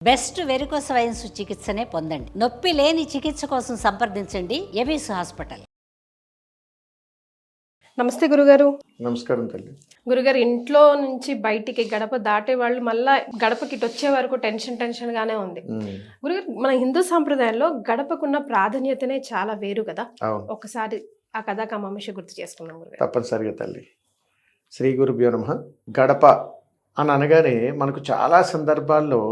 Best varicose wines చికిత్సనే పొందండి. నొప్పి లేని చికిత్స కోసం సంప్రదించండి ఎబిస్ హాస్పిటల్. నమస్తే గురుగారు. నమస్కారం తల్లి. గురుగారు, ఇంట్లో నుంచి బయటికి గడప దాటే వాళ్ళు మళ్ళా గడపకి ఇటు వచ్చే వరకు టెన్షన్ గానే ఉంది. గురుగారు, మన హిందూ సాంప్రదాయంలో గడపకున్న ప్రాధాన్యతనే చాలా వేరు కదా. ఒకసారి ఆ కథాకమాంశ గుర్తు చేసుకున్నాం గురుగారు. తప్పనిసరిగా తల్లి. శ్రీ గురుభ్యో నమః. గడప అని అనగానే మనకు చాలా సందర్భాల్లో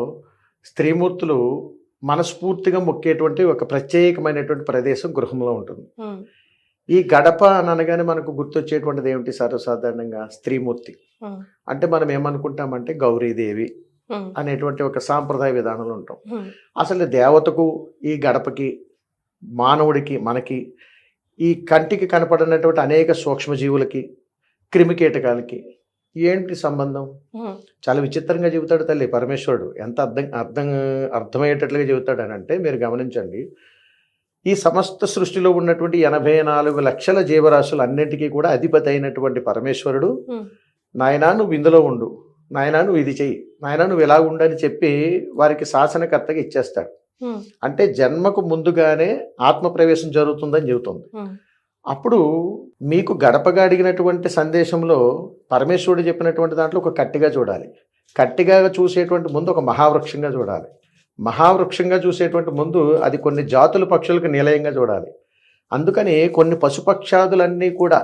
స్త్రీమూర్తులు మనస్ఫూర్తిగా మొక్కేటువంటి ఒక ప్రత్యేకమైనటువంటి ప్రదేశం గృహంలో ఉంటుంది. ఈ గడప అని అనగానే మనకు గుర్తొచ్చేటువంటిది ఏమిటి? సర్వసాధారణంగా స్త్రీమూర్తి అంటే మనం ఏమనుకుంటామంటే గౌరీదేవి అనేటువంటి ఒక సాంప్రదాయ విధానంలో ఉంటాం. అసలు దేవతకు ఈ గడపకి మానవుడికి మనకి ఈ కంటికి కనపడినటువంటి అనేక సూక్ష్మజీవులకి క్రిమికీటకాలకి ఏంటి సంబంధం? చాలా విచిత్రంగా చెబుతాడు తల్లి పరమేశ్వరుడు. ఎంత అర్థమయ్యేటట్లుగా చెబుతాడు అని అంటే మీరు గమనించండి. ఈ సమస్త సృష్టిలో ఉన్నటువంటి 84 లక్షల జీవరాశులు అన్నింటికీ కూడా అధిపతి అయినటువంటి పరమేశ్వరుడు, నాయనా నువ్వు ఇందులో ఉండు, నాయనా నువ్వు ఇది చెయ్యి, నాయనా నువ్వు ఇలా ఉండని చెప్పి వారికి శాసనకర్తగా ఇచ్చేస్తాడు. అంటే జన్మకు ముందుగానే ఆత్మప్రవేశం జరుగుతుందని చెబుతుంది. అప్పుడు మీకు గడపగా అడిగినటువంటి సందేశంలో పరమేశ్వరుడు చెప్పినటువంటి దాంట్లో ఒక కట్టిగా చూడాలి, కట్టిగా చూసేటువంటి ముందు ఒక మహావృక్షంగా చూడాలి, మహావృక్షంగా చూసేటువంటి ముందు అది కొన్ని జాతుల పక్షులకు నిలయంగా చూడాలి. అందుకని కొన్ని పశుపక్షాదులన్నీ కూడా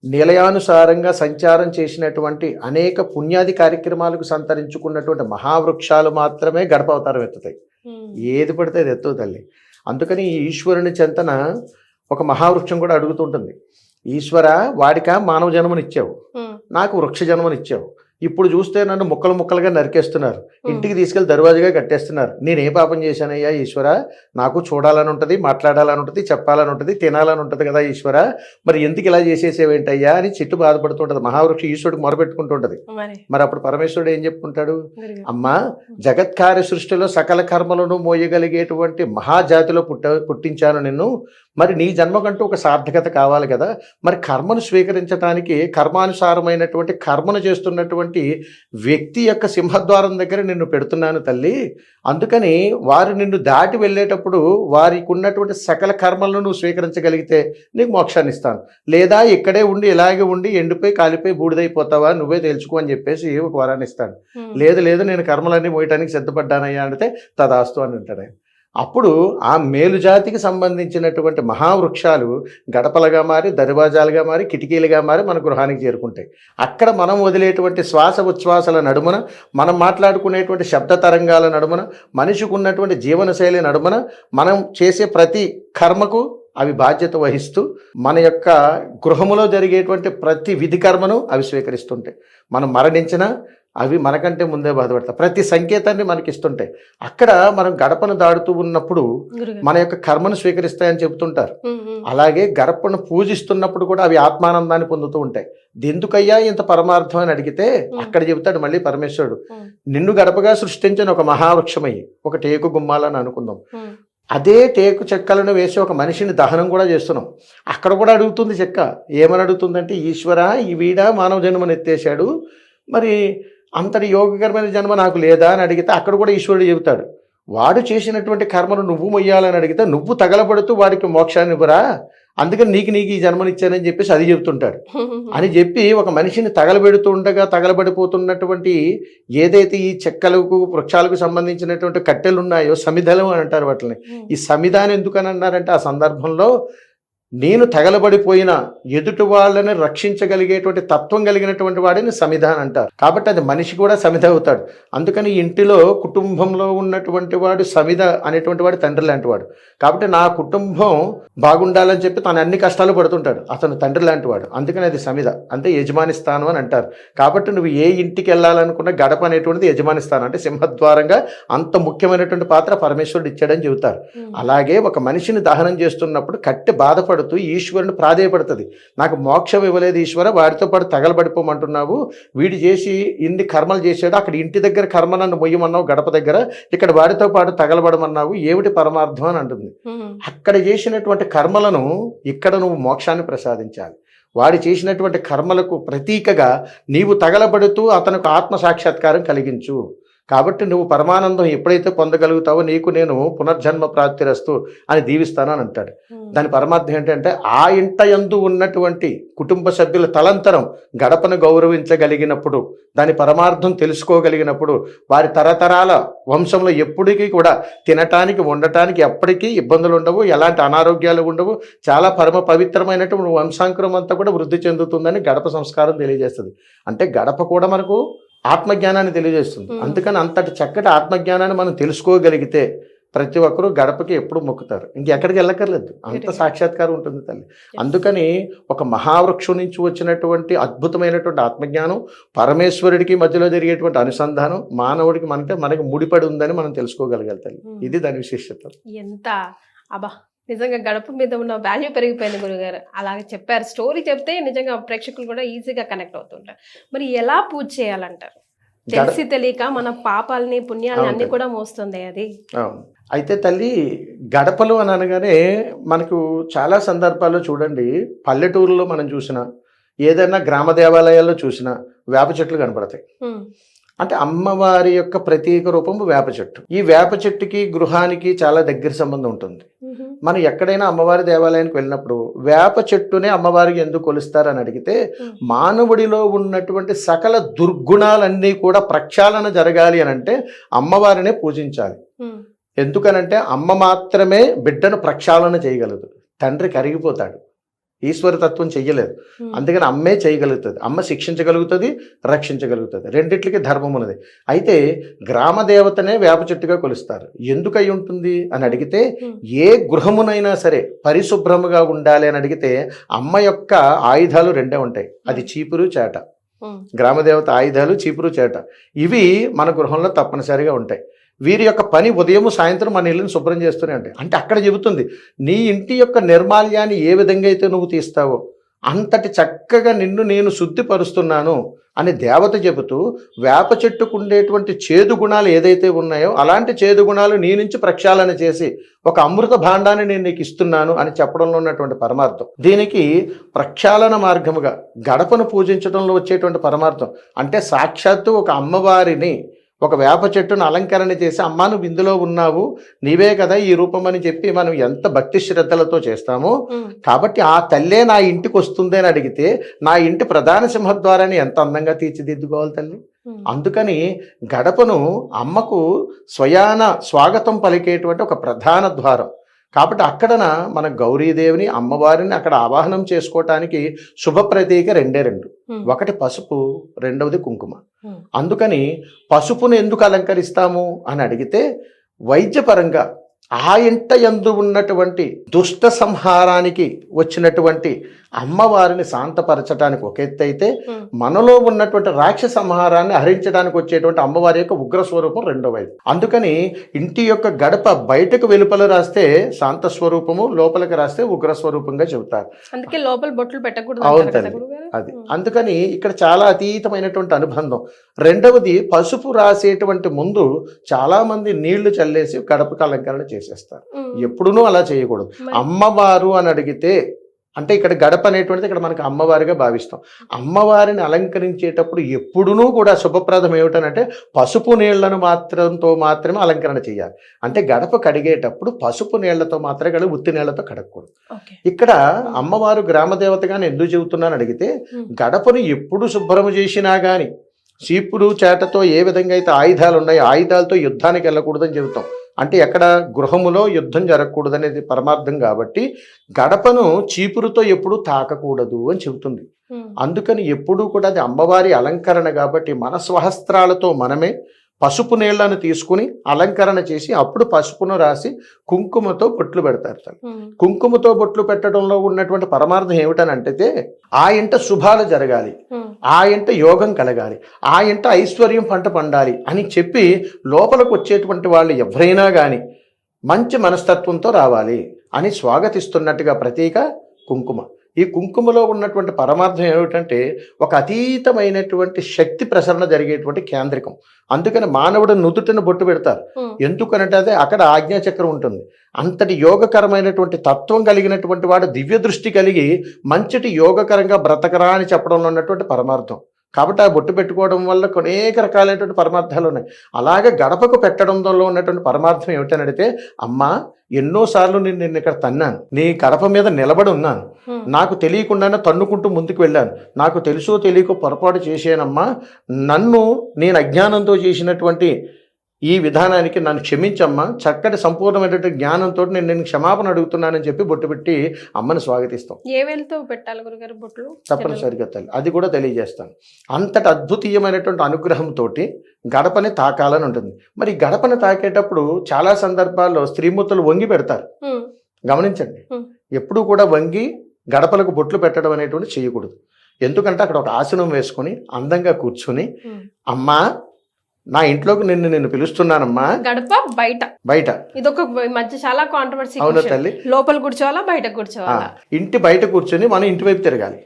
నిలయానుసారంగా సంచారం చేసినటువంటి అనేక పుణ్యాది కార్యక్రమాలకు సంతరించుకున్నటువంటి మహావృక్షాలు మాత్రమే గడప అవతారం ఎత్తుతాయి. ఏది పడితే అది ఎత్తు తల్లి. అందుకని ఈ ఈశ్వరుని చెంతన ఒక మహావృక్షం కూడా అడుగుతుంటుంది, ఈశ్వర వాడికా మానవ జన్మనిచ్చావు, నాకు వృక్ష జన్మనిచ్చావు, ఇప్పుడు చూస్తే నన్ను ముక్కలు ముక్కలుగా నరికేస్తున్నారు, ఇంటికి తీసుకెళ్లి దర్వాజగా కట్టేస్తున్నారు, నేనే పాపం చేశానయ్యా ఈశ్వర, నాకు చూడాలని ఉంటుంది, మాట్లాడాలని ఉంటుంది, చెప్పాలని ఉంటుంది, తినాలని ఉంటుంది కదా ఈశ్వర, మరి ఎందుకు ఇలా చేసేసేవేంటయ్యా అని చెట్టు బాధపడుతుంటది. మహావృక్షం ఈశ్వరుడికి మొరపెట్టుకుంటుంటది. మరి అప్పుడు పరమేశ్వరుడు ఏం చెప్పుకుంటాడు? అమ్మా, జగత్కార్య సృష్టిలో సకల కర్మలను మోయగలిగేటువంటి మహాజాతిలో పుట్టించాను నిన్ను, మరి నీ జన్మకంటూ ఒక సార్థకత కావాలి కదా, మరి కర్మను స్వీకరించడానికి కర్మానుసారమైనటువంటి కర్మను చేస్తున్నటువంటి వ్యక్తి యొక్క సింహద్వారం దగ్గర నిన్ను పెడుతున్నాను తల్లి. అందుకని వారు నిన్ను దాటి వెళ్ళేటప్పుడు వారికి ఉన్నటువంటి సకల కర్మలను నువ్వు స్వీకరించగలిగితే నీకు మోక్షాన్ని ఇస్తాను, లేదా ఇక్కడే ఉండి ఇలాగే ఉండి ఎండిపోయి కాలిపోయి బూడిదైపోతావా నువ్వే తెలుసుకో అని చెప్పేసి ఒక వరాన్ని ఇస్తాను. లేదు నేను కర్మలన్నీ మోయటానికి సిద్ధపడ్డానయ్యా అంటే తదాస్తు అని అంటాడు. అప్పుడు ఆ మేలుజాతికి సంబంధించినటువంటి మహావృక్షాలు గడపలుగా మారి, దర్వాజాలుగా మారి, కిటికీలుగా మారి మన గృహానికి చేరుకుంటాయి. అక్కడ మనం వదిలేటువంటి శ్వాస ఉచ్ఛ్వాసాల నడుమన, మనం మాట్లాడుకునేటువంటి శబ్ద తరంగాల నడుమన, మనిషికి ఉన్నటువంటి జీవనశైలి నడుమన మనం చేసే ప్రతి కర్మకు అవి బాధ్యత వహిస్తూ మన యొక్క గృహములో జరిగేటువంటి ప్రతి విధి కర్మను అవి స్వీకరిస్తుంటాయి. మనం మరణించినా అవి మనకంటే ముందే బాధపడతాయి, ప్రతి సంకేతాన్ని మనకిస్తుంటాయి. అక్కడ మనం గడపను దాడుతూ ఉన్నప్పుడు మన యొక్క కర్మను స్వీకరిస్తాయని చెబుతుంటారు. అలాగే గడపను పూజిస్తున్నప్పుడు కూడా అవి ఆత్మానందాన్ని పొందుతూ ఉంటాయి. ఎందుకయ్యా ఇంత పరమార్థం అని అడిగితే అక్కడ చెబుతాడు మళ్ళీ పరమేశ్వరుడు, నిన్ను గడపగా సృష్టించిన ఒక మహావృక్షమయ్యి ఒక టేకు గుమ్మాలని అనుకుందాం, అదే టేకు చెక్కలను వేసి ఒక మనిషిని దహనం కూడా చేస్తున్నాం. అక్కడ కూడా అడుగుతుంది చెక్క, ఏమని అడుగుతుందంటే, ఈశ్వర ఈ వీడా మానవ జన్మను ఎత్తేసాడు, మరి అంతటి యోగకరమైన జన్మ నాకు లేదా అని అడిగితే అక్కడ కూడా ఈశ్వరుడు చెబుతాడు, వాడు చేసినటువంటి కర్మను నువ్వు మొయ్యాలని అడిగితే నువ్వు తగలబడుతూ వాడికి మోక్షాన్ని ఇవ్వరా, అందుకని నీకు ఈ జన్మనిచ్చానని చెప్పేసి అది చెబుతుంటాడు. అని చెప్పి ఒక మనిషిని తగలబెడుతుండగా తగలబడిపోతున్నటువంటి ఏదైతే ఈ చెక్కలకు వృక్షాలకు సంబంధించినటువంటి కట్టెలు ఉన్నాయో సమిధలు అని అంటారు వాటిని. ఈ సమిధాన్ని ఎందుకని అన్నారంటే, ఆ సందర్భంలో నేను తగలబడిపోయిన ఎదుటి వాళ్ళని రక్షించగలిగేటువంటి తత్వం కలిగినటువంటి వాడిని సమిధ అని అంటారు. కాబట్టి అది మనిషి కూడా సమిధ అవుతాడు. అందుకని ఇంటిలో కుటుంబంలో ఉన్నటువంటి వాడు సమిధ అనేటువంటి వాడు తండ్రి లాంటి వాడు. కాబట్టి నా కుటుంబం బాగుండాలని చెప్పి తను అన్ని కష్టాలు పడుతుంటాడు, అతను తండ్రి లాంటి వాడు. అందుకని అది సమిధ అంటే యజమాని స్థానం అని అంటారు. కాబట్టి నువ్వు ఏ ఇంటికి వెళ్ళాలనుకున్న గడప అనేటువంటిది యజమాని స్థానం, అంటే సింహద్వారంగా అంత ముఖ్యమైనటువంటి పాత్ర పరమేశ్వరుడు ఇచ్చాడని చెబుతారు. అలాగే ఒక మనిషిని దహనం చేస్తున్నప్పుడు కట్టె బాధపడుతూ ఈశ్వరుని ప్రాధేయపడుతుంది, నాకు మోక్షం ఇవ్వలేదు ఈశ్వర, వాడితో పాటు తగలబడిపోమంటున్నావు, వీడు చేసి ఇన్ని కర్మలు చేశాడు, అక్కడ ఇంటి దగ్గర కర్మ నన్ను మొయ్యమన్నావు, గడప దగ్గర ఇక్కడ వాడితో పాటు తగలబడమన్నావు, ఏమిటి పరమార్థం అని అంటుంది. అక్కడ చేసినటువంటి కర్మలను ఇక్కడ నువ్వు మోక్షాన్ని ప్రసాదించాలి. వాడు చేసినటువంటి కర్మలకు ప్రతీకగా నీవు తగలబడుతూ అతనికి ఆత్మ సాక్షాత్కారం కలిగించు. కాబట్టి నువ్వు పరమానందం ఎప్పుడైతే పొందగలుగుతావో నీకు నేను పునర్జన్మ ప్రాప్తిరస్తు అని దీవిస్తాను అని అంటాడు. దాని పరమార్థం ఏంటంటే ఆ ఇంట యందు ఉన్నటువంటి కుటుంబ సభ్యుల తలంతరం గడపను గౌరవించగలిగినప్పుడు, దాని పరమార్థం తెలుసుకోగలిగినప్పుడు వారి తరతరాల వంశంలో ఎప్పటికీ కూడా తినటానికి ఉండటానికి ఎప్పటికీ ఇబ్బందులు ఉండవు, ఎలాంటి అనారోగ్యాలు ఉండవు, చాలా పరమ పవిత్రమైనటువంటి వంశాంకురం అంతా కూడా వృద్ధి చెందుతుందని గడప సంస్కారం తెలియజేస్తుంది. అంటే గడప కూడా మనకు ఆత్మజ్ఞానాన్ని తెలియజేస్తుంది. అందుకని అంతటి చక్కటి ఆత్మజ్ఞానాన్ని మనం తెలుసుకోగలిగితే ప్రతి ఒక్కరూ గడపకి ఎప్పుడు మొక్కుతారు, ఇంకెక్కడికి వెళ్ళక్కర్లేదు, అంత సాక్షాత్కారం ఉంటుంది తల్లి. అందుకని ఒక మహావృక్షం నుంచి వచ్చినటువంటి అద్భుతమైనటువంటి ఆత్మజ్ఞానం, పరమేశ్వరుడికి మధ్యలో జరిగేటువంటి అనుసంధానం మానవుడికి మనకి ముడిపడి ఉందని మనం తెలుసుకోగలగాలి తల్లి. ఇది దాని విశేషత. ఎంత అబ్బా, నిజంగా గడప మీద ఉన్న వాల్యూ పెరిగిపోయింది గురుగారు. అలాగే చెప్పారు, స్టోరీ చెప్తే నిజంగా ప్రేక్షకులు కూడా ఈజీగా కనెక్ట్ అవుతుంటారు. మరి ఎలా పూజ చేయాలంటారు? తెలిసి తెలియక మన పాపాలని పుణ్యాలని అన్ని కూడా మోస్తుంది అది. అయితే తల్లి, గడపలు అని అనగానే మనకు చాలా సందర్భాల్లో చూడండి, పల్లెటూరులో మనం చూసినా ఏదైనా గ్రామ దేవాలయాల్లో చూసినా వేప చెట్లు కనపడతాయి. అంటే అమ్మవారి యొక్క ప్రత్యేక రూపము వేప చెట్టు. ఈ వేప చెట్టుకి గృహానికి చాలా దగ్గర సంబంధం ఉంటుంది. మనం ఎక్కడైనా అమ్మవారి దేవాలయానికి వెళ్ళినప్పుడు వేప చెట్టునే అమ్మవారికి ఎందుకు కొలుస్తారని అడిగితే, మానవుడిలో ఉన్నటువంటి సకల దుర్గుణాలన్నీ కూడా ప్రక్షాళన జరగాలి అని అంటే అమ్మవారినే పూజించాలి. ఎందుకనంటే అమ్మ మాత్రమే బిడ్డను ప్రక్షాళన చేయగలదు, తండ్రి కరిగిపోతాడు, ఈశ్వరతత్వం చెయ్యలేదు. అందుకని అమ్మే చేయగలుగుతుంది. అమ్మ శిక్షించగలుగుతుంది, రక్షించగలుగుతుంది, రెండిట్లకి ధర్మం ఉన్నది. అయితే గ్రామ దేవతనే వేప చెట్టుగా కొలుస్తారు. ఎందుకు అయి ఉంటుంది అని అడిగితే, ఏ గృహమునైనా సరే పరిశుభ్రముగా ఉండాలి అని అడిగితే అమ్మ యొక్క ఆయుధాలు రెండే ఉంటాయి, అది చీపురు చేట. గ్రామదేవత ఆయుధాలు చీపురు చేట, ఇవి మన గృహంలో తప్పనిసరిగా ఉంటాయి. వీరి యొక్క పని ఉదయం సాయంత్రం మన ఇల్లుని శుభ్రం చేస్తూనే ఉంటాయి. అంటే అక్కడ చెబుతుంది, నీ ఇంటి యొక్క నిర్మాల్యాన్ని ఏ విధంగా అయితే నువ్వు తీస్తావో అంతటి చక్కగా నిన్ను నేను శుద్ధిపరుస్తున్నాను అని దేవత చెబుతూ, వేప చెట్టుకు ఉండేటువంటి చేదు గుణాలు ఏదైతే ఉన్నాయో అలాంటి చేదు గుణాలు నీ నుంచి ప్రక్షాళన చేసి ఒక అమృత భాండాన్ని నేను నీకు ఇస్తున్నాను అని చెప్పడంలో ఉన్నటువంటి పరమార్థం. దీనికి ప్రక్షాళన మార్గముగా గడపను పూజించడంలో వచ్చేటువంటి పరమార్థం అంటే సాక్షాత్తు ఒక అమ్మవారిని, ఒక వేప చెట్టును అలంకరణ చేసి, అమ్మా నువ్వు ఇందులో ఉన్నావు, నీవే కదా ఈ రూపం అని చెప్పి మనం ఎంత భక్తి శ్రద్ధలతో చేస్తామో, కాబట్టి ఆ తల్లే నా ఇంటికి వస్తుంది అని అడిగితే నా ఇంటి ప్రధాన సింహద్వారాన్ని ఎంత అందంగా తీర్చిదిద్దుకోవాలి తల్లి. అందుకని గడపను అమ్మకు స్వయాన స్వాగతం పలికేటువంటి ఒక ప్రధాన ద్వారం. కాబట్టి అక్కడన మన గౌరీదేవిని అమ్మవారిని అక్కడ ఆవాహనం చేసుకోవటానికి శుభ ప్రతీక రెండు. ఒకటి పసుపు, రెండవది కుంకుమ. అందుకని పసుపును ఎందుకు అలంకరిస్తాము అని అడిగితే, వైద్యపరంగా ఆ ఇంట యందు ఉన్నటువంటి దుష్ట సంహారానికి వచ్చినటువంటి అమ్మవారిని శాంతపరచడానికి ఒక ఎత్తు అయితే, మనలో ఉన్నటువంటి రాక్షస సంహారాన్ని హరించడానికి వచ్చేటువంటి అమ్మవారి యొక్క ఉగ్రస్వరూపం రెండవ వైపు. అందుకని ఇంటి యొక్క గడప బయటకు వెలుపల రాస్తే శాంత స్వరూపము, లోపలికి రాస్తే ఉగ్రస్వరూపంగా చెబుతారు. అందుకే లోపల బొట్లు పెట్టకూడదు. అవును తల్లి, అది. అందుకని ఇక్కడ చాలా అతీతమైనటువంటి అనుబంధం. రెండవది, పసుపు రాసేటువంటి ముందు చాలా మంది నీళ్లు చల్లేసి గడపకు అలంకరణ చేసేస్తారు. ఎప్పుడునూ అలా చేయకూడదు. అమ్మవారు అని అడిగితే, అంటే ఇక్కడ గడప అనేటువంటిది ఇక్కడ మనకు అమ్మవారిగా భావిస్తాం. అమ్మవారిని అలంకరించేటప్పుడు ఎప్పుడునూ కూడా శుభప్రదం ఏమిటనంటే పసుపు నీళ్లను మాత్రమే అలంకరణ చేయాలి. అంటే గడప కడిగేటప్పుడు పసుపు నీళ్లతో మాత్రమే కడిగి, ఉత్తి నీళ్లతో కడగకూడదు. ఇక్కడ అమ్మవారు గ్రామదేవతగానే ఎందుకు చెబుతున్నాను అడిగితే, గడపను ఎప్పుడు శుభ్రం చేసినా కానీ చీపురు చేటతో ఏ విధంగా అయితే ఆయుధాలు ఉన్నాయో ఆయుధాలతో యుద్ధానికి వెళ్ళకూడదని చెబుతాం. అంటే ఎక్కడ గృహములో యుద్ధం జరగకూడదు అనేది పరమార్థం. కాబట్టి గడపను చీపురుతో ఎప్పుడు తాకకూడదు అని చెబుతుంది. అందుకని ఎప్పుడూ కూడా అది అమ్మవారి అలంకరణ కాబట్టి మన స్వహస్త్రాలతో మనమే పసుపు నీళ్లను తీసుకుని అలంకరణ చేసి అప్పుడు పసుపును రాసి కుంకుమతో బొట్లు పెడతారు. కుంకుమతో బొట్లు పెట్టడంలో ఉన్నటువంటి పరమార్థం ఏమిటనంటే, ఆ ఇంట శుభాలు జరగాలి, ఆ ఇంట యోగం కలగాలి, ఆ ఇంట ఐశ్వర్యం పంట పండాలి అని చెప్పి లోపలికి వచ్చేటువంటి వాళ్ళు ఎవరైనా కానీ మంచి మనస్తత్వంతో రావాలి అని స్వాగతిస్తున్నట్టుగా ప్రతీక కుంకుమ. ఈ కుంకుమలో ఉన్నటువంటి పరమార్థం ఏమిటంటే ఒక అతీతమైనటువంటి శక్తి ప్రసరణ జరిగేటువంటి కేంద్రికం. అందుకని మానవుడు నుదుటిని బొట్టు పెడతారు. ఎందుకనంటే అదే అక్కడ ఆజ్ఞాచక్రం ఉంటుంది. అంతటి యోగకరమైనటువంటి తత్వం కలిగినటువంటి వాడు దివ్య దృష్టి కలిగి మంచిటి యోగకరంగా బ్రతకరా అని చెప్పడంలో ఉన్నటువంటి పరమార్థం. కాబట్టి ఆ బొట్టు పెట్టుకోవడం వల్ల అనేక రకాలైనటువంటి పరమార్థాలు ఉన్నాయి. అలాగే గడపకు పెట్టడంలో ఉన్నటువంటి పరమార్థం ఏమిటని అడిగితే, అమ్మా ఎన్నోసార్లు నిన్ను ఇక్కడ తన్నాను, నీ గడప మీద నిలబడి ఉన్నాను, నాకు తెలియకుండానే తన్నుకుంటూ ముందుకు వెళ్ళాను, నాకు తెలుసో తెలియకో పొరపాటు చేశానమ్మా, నన్ను నేను అజ్ఞానంతో చేసినటువంటి ఈ విధానానికి నన్ను క్షమించమ్మా, చక్కటి సంపూర్ణమైనటువంటి జ్ఞానంతో నేను క్షమాపణ అడుగుతున్నానని చెప్పి బొట్టు పెట్టి అమ్మని స్వాగతిస్తాం. ఏ వేలతో పెట్టాలి గురుగారు బొట్లు? తప్పనిసరిగా తల్లి, అది కూడా తెలియజేస్తాను. అంతటి అద్భుతీయమైనటువంటి అనుగ్రహంతో గడపని తాకాలని ఉంటుంది. మరి గడపని తాకేటప్పుడు చాలా సందర్భాల్లో స్త్రీమూర్తులు వంగి పెడతారు. గమనించండి, ఎప్పుడూ కూడా వంగి గడపలకు బొట్లు పెట్టడం అనేటువంటి చేయకూడదు. ఎందుకంటే అక్కడ ఒక ఆసనం వేసుకొని అందంగా కూర్చుని, అమ్మా నా ఇంట్లోకి నిన్ను పిలుస్తున్నానమ్మా, గడప బయట ఇదొక మధ్య చాలా కాంట్రవర్సీ. అవునా తల్లి? లోపల కూర్చోవాలా బయట కూర్చోవాలా? ఇంటి బయట కూర్చొని మనం ఇంటి వైపు తిరగాలి.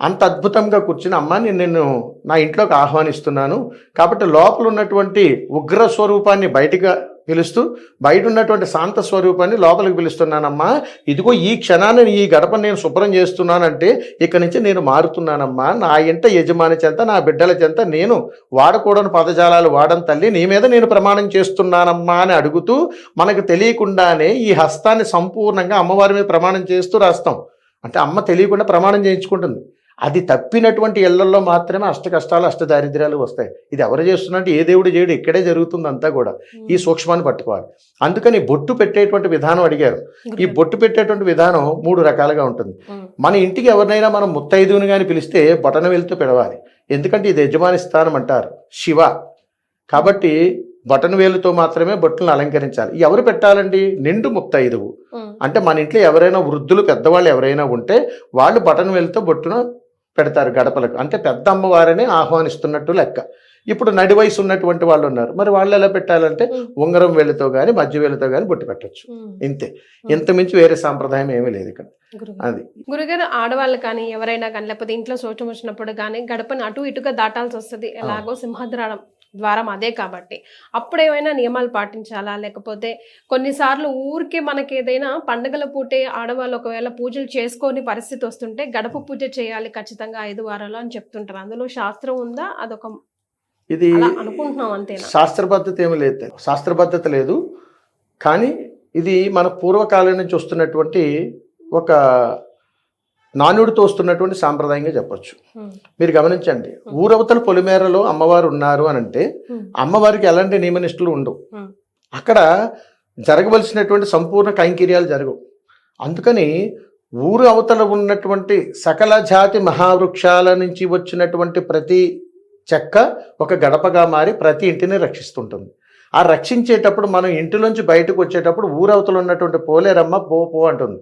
అంత అద్భుతంగా కూర్చుని, అమ్మా నేను నా ఇంట్లోకి ఆహ్వానిస్తున్నాను కాబట్టి లోపల ఉన్నటువంటి ఉగ్ర స్వరూపాన్ని బయటగా పిలుస్తూ బయట ఉన్నటువంటి శాంత స్వరూపాన్ని లోపలికి పిలుస్తున్నానమ్మా, ఇదిగో ఈ క్షణాన్ని ఈ గడపను నేను శుభ్రం చేస్తున్నానంటే ఇక్కడి నుంచి నేను మారుతున్నానమ్మా, నా ఇంట యజమాని చెంత నా బిడ్డల చెంత నేను వాడకూడని పదజాలాలు వాడని తల్లి నీ మీద నేను ప్రమాణం చేస్తున్నానమ్మా అని అడుగుతూ మనకు తెలియకుండానే ఈ హస్తాన్ని సంపూర్ణంగా అమ్మవారి మీద ప్రమాణం చేస్తూ రాస్తాం. అంటే అమ్మ తెలియకుండా ప్రమాణం చేయించుకుంటుంది. అది తప్పినటువంటి ఇళ్లలో మాత్రమే అష్ట కష్టాలు అష్ట దారిద్ర్యాలు వస్తాయి. ఇది ఎవరు చేస్తున్నట్టు ఏ దేవుడు చేయడు, ఇక్కడే జరుగుతుంది అంతా కూడా. ఈ సూక్ష్మాన్ని పట్టుకోవాలి. అందుకని బొట్టు పెట్టేటువంటి విధానం అడిగారు. ఈ బొట్టు పెట్టేటువంటి విధానం 3 రకాలుగా ఉంటుంది. మన ఇంటికి ఎవరినైనా మనం ముత్తైదువుని కానీ పిలిస్తే బొటన వేలుతో పిలవాలి. ఎందుకంటే ఇది యజమాని స్థానం అంటారు, శివ. కాబట్టి బొటన వేలుతో మాత్రమే బొట్టులను అలంకరించాలి. ఎవరు పెట్టాలండి? నిండు ముత్తైదువు. అంటే మన ఇంట్లో ఎవరైనా వృద్ధులు పెద్దవాళ్ళు ఎవరైనా ఉంటే వాళ్ళు బటన్ వేలుతో బొట్టును పెడతారు గడపలకు. అంటే పెద్ద అమ్మవారిని ఆహ్వానిస్తున్నట్టు లెక్క. ఇప్పుడు నడి వయసు ఉన్నటువంటి వాళ్ళు ఉన్నారు, మరి వాళ్ళు ఎలా పెట్టాలంటే ఉంగరం వేలుతో కానీ మధ్య వేలుతో కానీ బొట్టు పెట్టచ్చు. ఇంతే, ఇంత మించి వేరే సాంప్రదాయం ఏమీ లేదు ఇక్కడ. అది గురుగారు, ఆడవాళ్ళు కానీ ఎవరైనా కానీ లేకపోతే ఇంట్లో శోచం వచ్చినప్పుడు కానీ గడపని అటు ఇటుగా దాటాల్సి వస్తుంది. ఎలాగో సింహద్వారం ద్వారం అదే కాబట్టి అప్పుడు ఏమైనా నియమాలు పాటించాలా? లేకపోతే కొన్నిసార్లు ఊరికే మనకి ఏదైనా పండుగల పూటే ఆడవాళ్ళు ఒకవేళ పూజలు చేసుకొని పరిస్థితి వస్తుంటే గడప పూజ చేయాలి ఖచ్చితంగా 5 వారాలు అని చెప్తుంటారు. అందులో శాస్త్రం ఉందా? అదొక ఇది అనుకుంటున్నాం అంతేనా? శాస్త్ర పద్ధతి ఏమి లేదు, శాస్త్ర పద్ధతి లేదు. కానీ ఇది మన పూర్వకాలం నుంచి వస్తున్నటువంటి ఒక నానుడితో వస్తున్నటువంటి సాంప్రదాయంగా చెప్పొచ్చు. మీరు గమనించండి, ఊరవతల పొలిమేరలో అమ్మవారు ఉన్నారు అని అంటే అమ్మవారికి ఎలాంటి నియమనిష్టలు ఉండవు. అక్కడ జరగవలసినటువంటి సంపూర్ణ కైంకర్యాలు జరగవు. అందుకని ఊరు అవతల ఉన్నటువంటి సకల జాతి మహావృక్షాల నుంచి వచ్చినటువంటి ప్రతి చెక్క ఒక గడపగా మారి ప్రతి ఇంటిని రక్షిస్తుంటుంది. ఆ రక్షించేటప్పుడు మనం ఇంటిలోంచి బయటకు వచ్చేటప్పుడు ఊరవతలు ఉన్నటువంటి పోలేరమ్మ పో అంటుంది,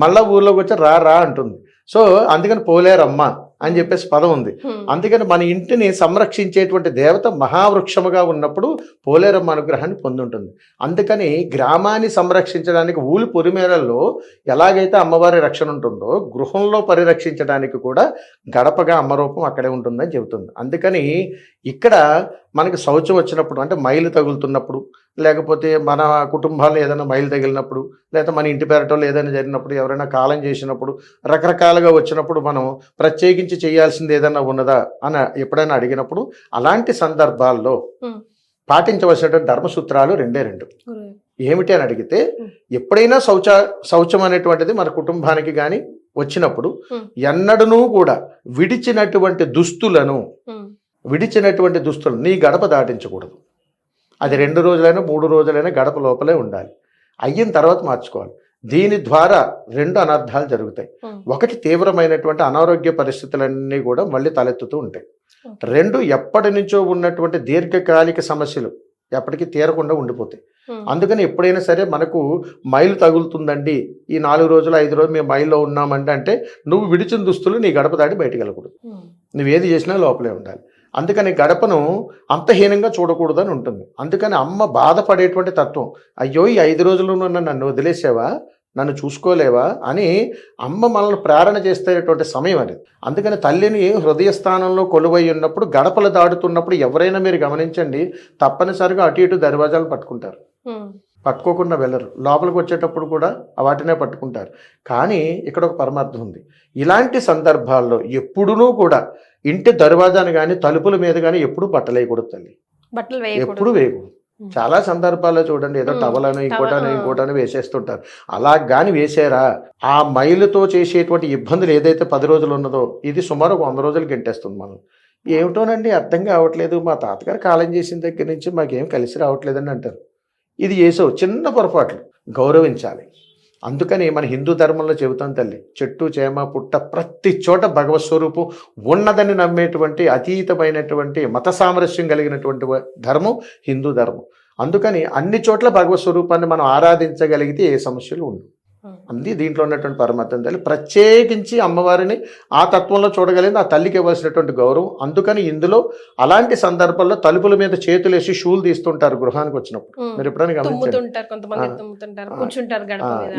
మళ్ళా ఊర్లోకి వచ్చి రా అంటుంది. సో అందుకని పోలేరమ్మ అని చెప్పేసి పదం ఉంది. అందుకని మన ఇంటిని సంరక్షించేటువంటి దేవత మహావృక్షముగా ఉన్నప్పుడు పోలేరమ్మ అనుగ్రహాన్ని పొందుంటుంది. అందుకని గ్రామాన్ని సంరక్షించడానికి ఊలి పొరిమేరల్లో ఎలాగైతే అమ్మవారి రక్షణ ఉంటుందో గృహంలో పరిరక్షించడానికి కూడా గడపగా అమ్మరూపం అక్కడే ఉంటుందని చెబుతుంది. అందుకని ఇక్కడ మనకి శౌచం వచ్చినప్పుడు, అంటే మైలు తగులుతున్నప్పుడు, లేకపోతే మన కుటుంబాల్లో ఏదైనా మైలు తగిలినప్పుడు, లేదా మన ఇంటి పేరటోళ్ళు ఏదైనా జరిగినప్పుడు, ఎవరైనా కాలం చేసినప్పుడు, రకరకాలుగా వచ్చినప్పుడు మనం ప్రత్యేకించి చేయాల్సింది ఏదైనా ఉన్నదా అని ఎప్పుడైనా అడిగినప్పుడు అలాంటి సందర్భాల్లో పాటించవలసినటువంటి ధర్మసూత్రాలు 2. ఏమిటి అని అడిగితే, ఎప్పుడైనా శౌచం అనేటువంటిది మన కుటుంబానికి కానీ వచ్చినప్పుడు ఎన్నడూ కూడా విడిచినటువంటి దుస్తులను నీ గడప దాటించకూడదు. అది 2 రోజులైనా 3 రోజులైనా గడప లోపలే ఉండాలి. అయిన తర్వాత మార్చుకోవాలి. దీని ద్వారా 2 అనర్థాలు జరుగుతాయి. ఒకటి, తీవ్రమైనటువంటి అనారోగ్య పరిస్థితులన్నీ కూడా మళ్ళీ తలెత్తుతూ ఉంటాయి. 2, ఎప్పటి నుంచో ఉన్నటువంటి దీర్ఘకాలిక సమస్యలు ఎప్పటికీ తీరకుండా ఉండిపోతాయి. అందుకని ఎప్పుడైనా సరే మనకు మైలు తగులుతుందండి, ఈ 4 రోజులు 5 రోజులు మేము మైల్లో ఉన్నామంటే అంటే నువ్వు విడిచిన దుస్తులు నీ గడప దాటి బయటికి వెళ్ళకూడదు. నువ్వేది చేసినా లోపలే ఉండాలి. అందుకని గడపను అంతహీనంగా చూడకూడదని ఉంటుంది. అందుకని అమ్మ బాధపడేటువంటి తత్వం, అయ్యో ఈ 5 రోజులు నన్ను వదిలేసావా, నన్ను చూసుకోలేవా అని అమ్మ మనల్ని ప్రేరణ చేసేటువంటి సమయం అది. అందుకని తల్లిని హృదయ స్థానంలో కొలువై ఉన్నప్పుడు గడపలు దాడుతున్నప్పుడు ఎవరైనా మీరు గమనించండి, తప్పనిసరిగా అటు ఇటు దర్వాజాలు పట్టుకుంటారు. పట్టుకోకుండా వెళ్ళరు. లోపలికి వచ్చేటప్పుడు కూడా వాటినే పట్టుకుంటారు. కానీ ఇక్కడ ఒక పరమార్థం ఉంది. ఇలాంటి సందర్భాల్లో ఎప్పుడునూ కూడా ఇంటి దర్వాజాను కానీ తలుపుల మీద కానీ ఎప్పుడూ బట్టలేయకూడదు తల్లి, బట్టలు ఎప్పుడు వేయకూడదు. చాలా సందర్భాల్లో చూడండి, ఏదో టవలను ఇంకోటని వేసేస్తుంటారు. అలా కానీ వేసారా ఆ మైలుతో చేసేటువంటి ఇబ్బందులు ఏదైతే 10 రోజులు ఉన్నదో ఇది సుమారు 100 రోజులు గెంటేస్తుంది మనం. ఏమిటోనండి అర్థం కావట్లేదు, మా తాతగారు కాలం చేసిన దగ్గర నుంచి మాకేం కలిసి రావట్లేదని అంటారు. ఇది చేసావు చిన్న పొరపాట్లు, గౌరవించాలి. అందుకని మన హిందూ ధర్మంలో చెబుతాం తల్లి, చెట్టు చేమ పుట్ట ప్రతి చోట భగవత్ స్వరూపం ఉన్నదని నమ్మేటువంటి అతీతమైనటువంటి మత సామరస్యం కలిగినటువంటి ధర్మం హిందూ ధర్మం. అందుకని అన్ని చోట్ల భగవత్ స్వరూపాన్ని మనం ఆరాధించగలిగితే ఏ సమస్యలు ఉండవు. అంది దీంట్లో ఉన్నటువంటి పరమార్థం తల్లి. ప్రత్యేకించి అమ్మవారిని ఆ తత్వంలో చూడగలిగింది ఆ తల్లికి ఇవ్వాల్సినటువంటి గౌరవం. అందుకని ఇందులో అలాంటి సందర్భాల్లో తలుపుల మీద చేతులేసి షూలు తీస్తుంటారు గృహానికి వచ్చినప్పుడు. మీరు ఎప్పుడైనా గమనించారు?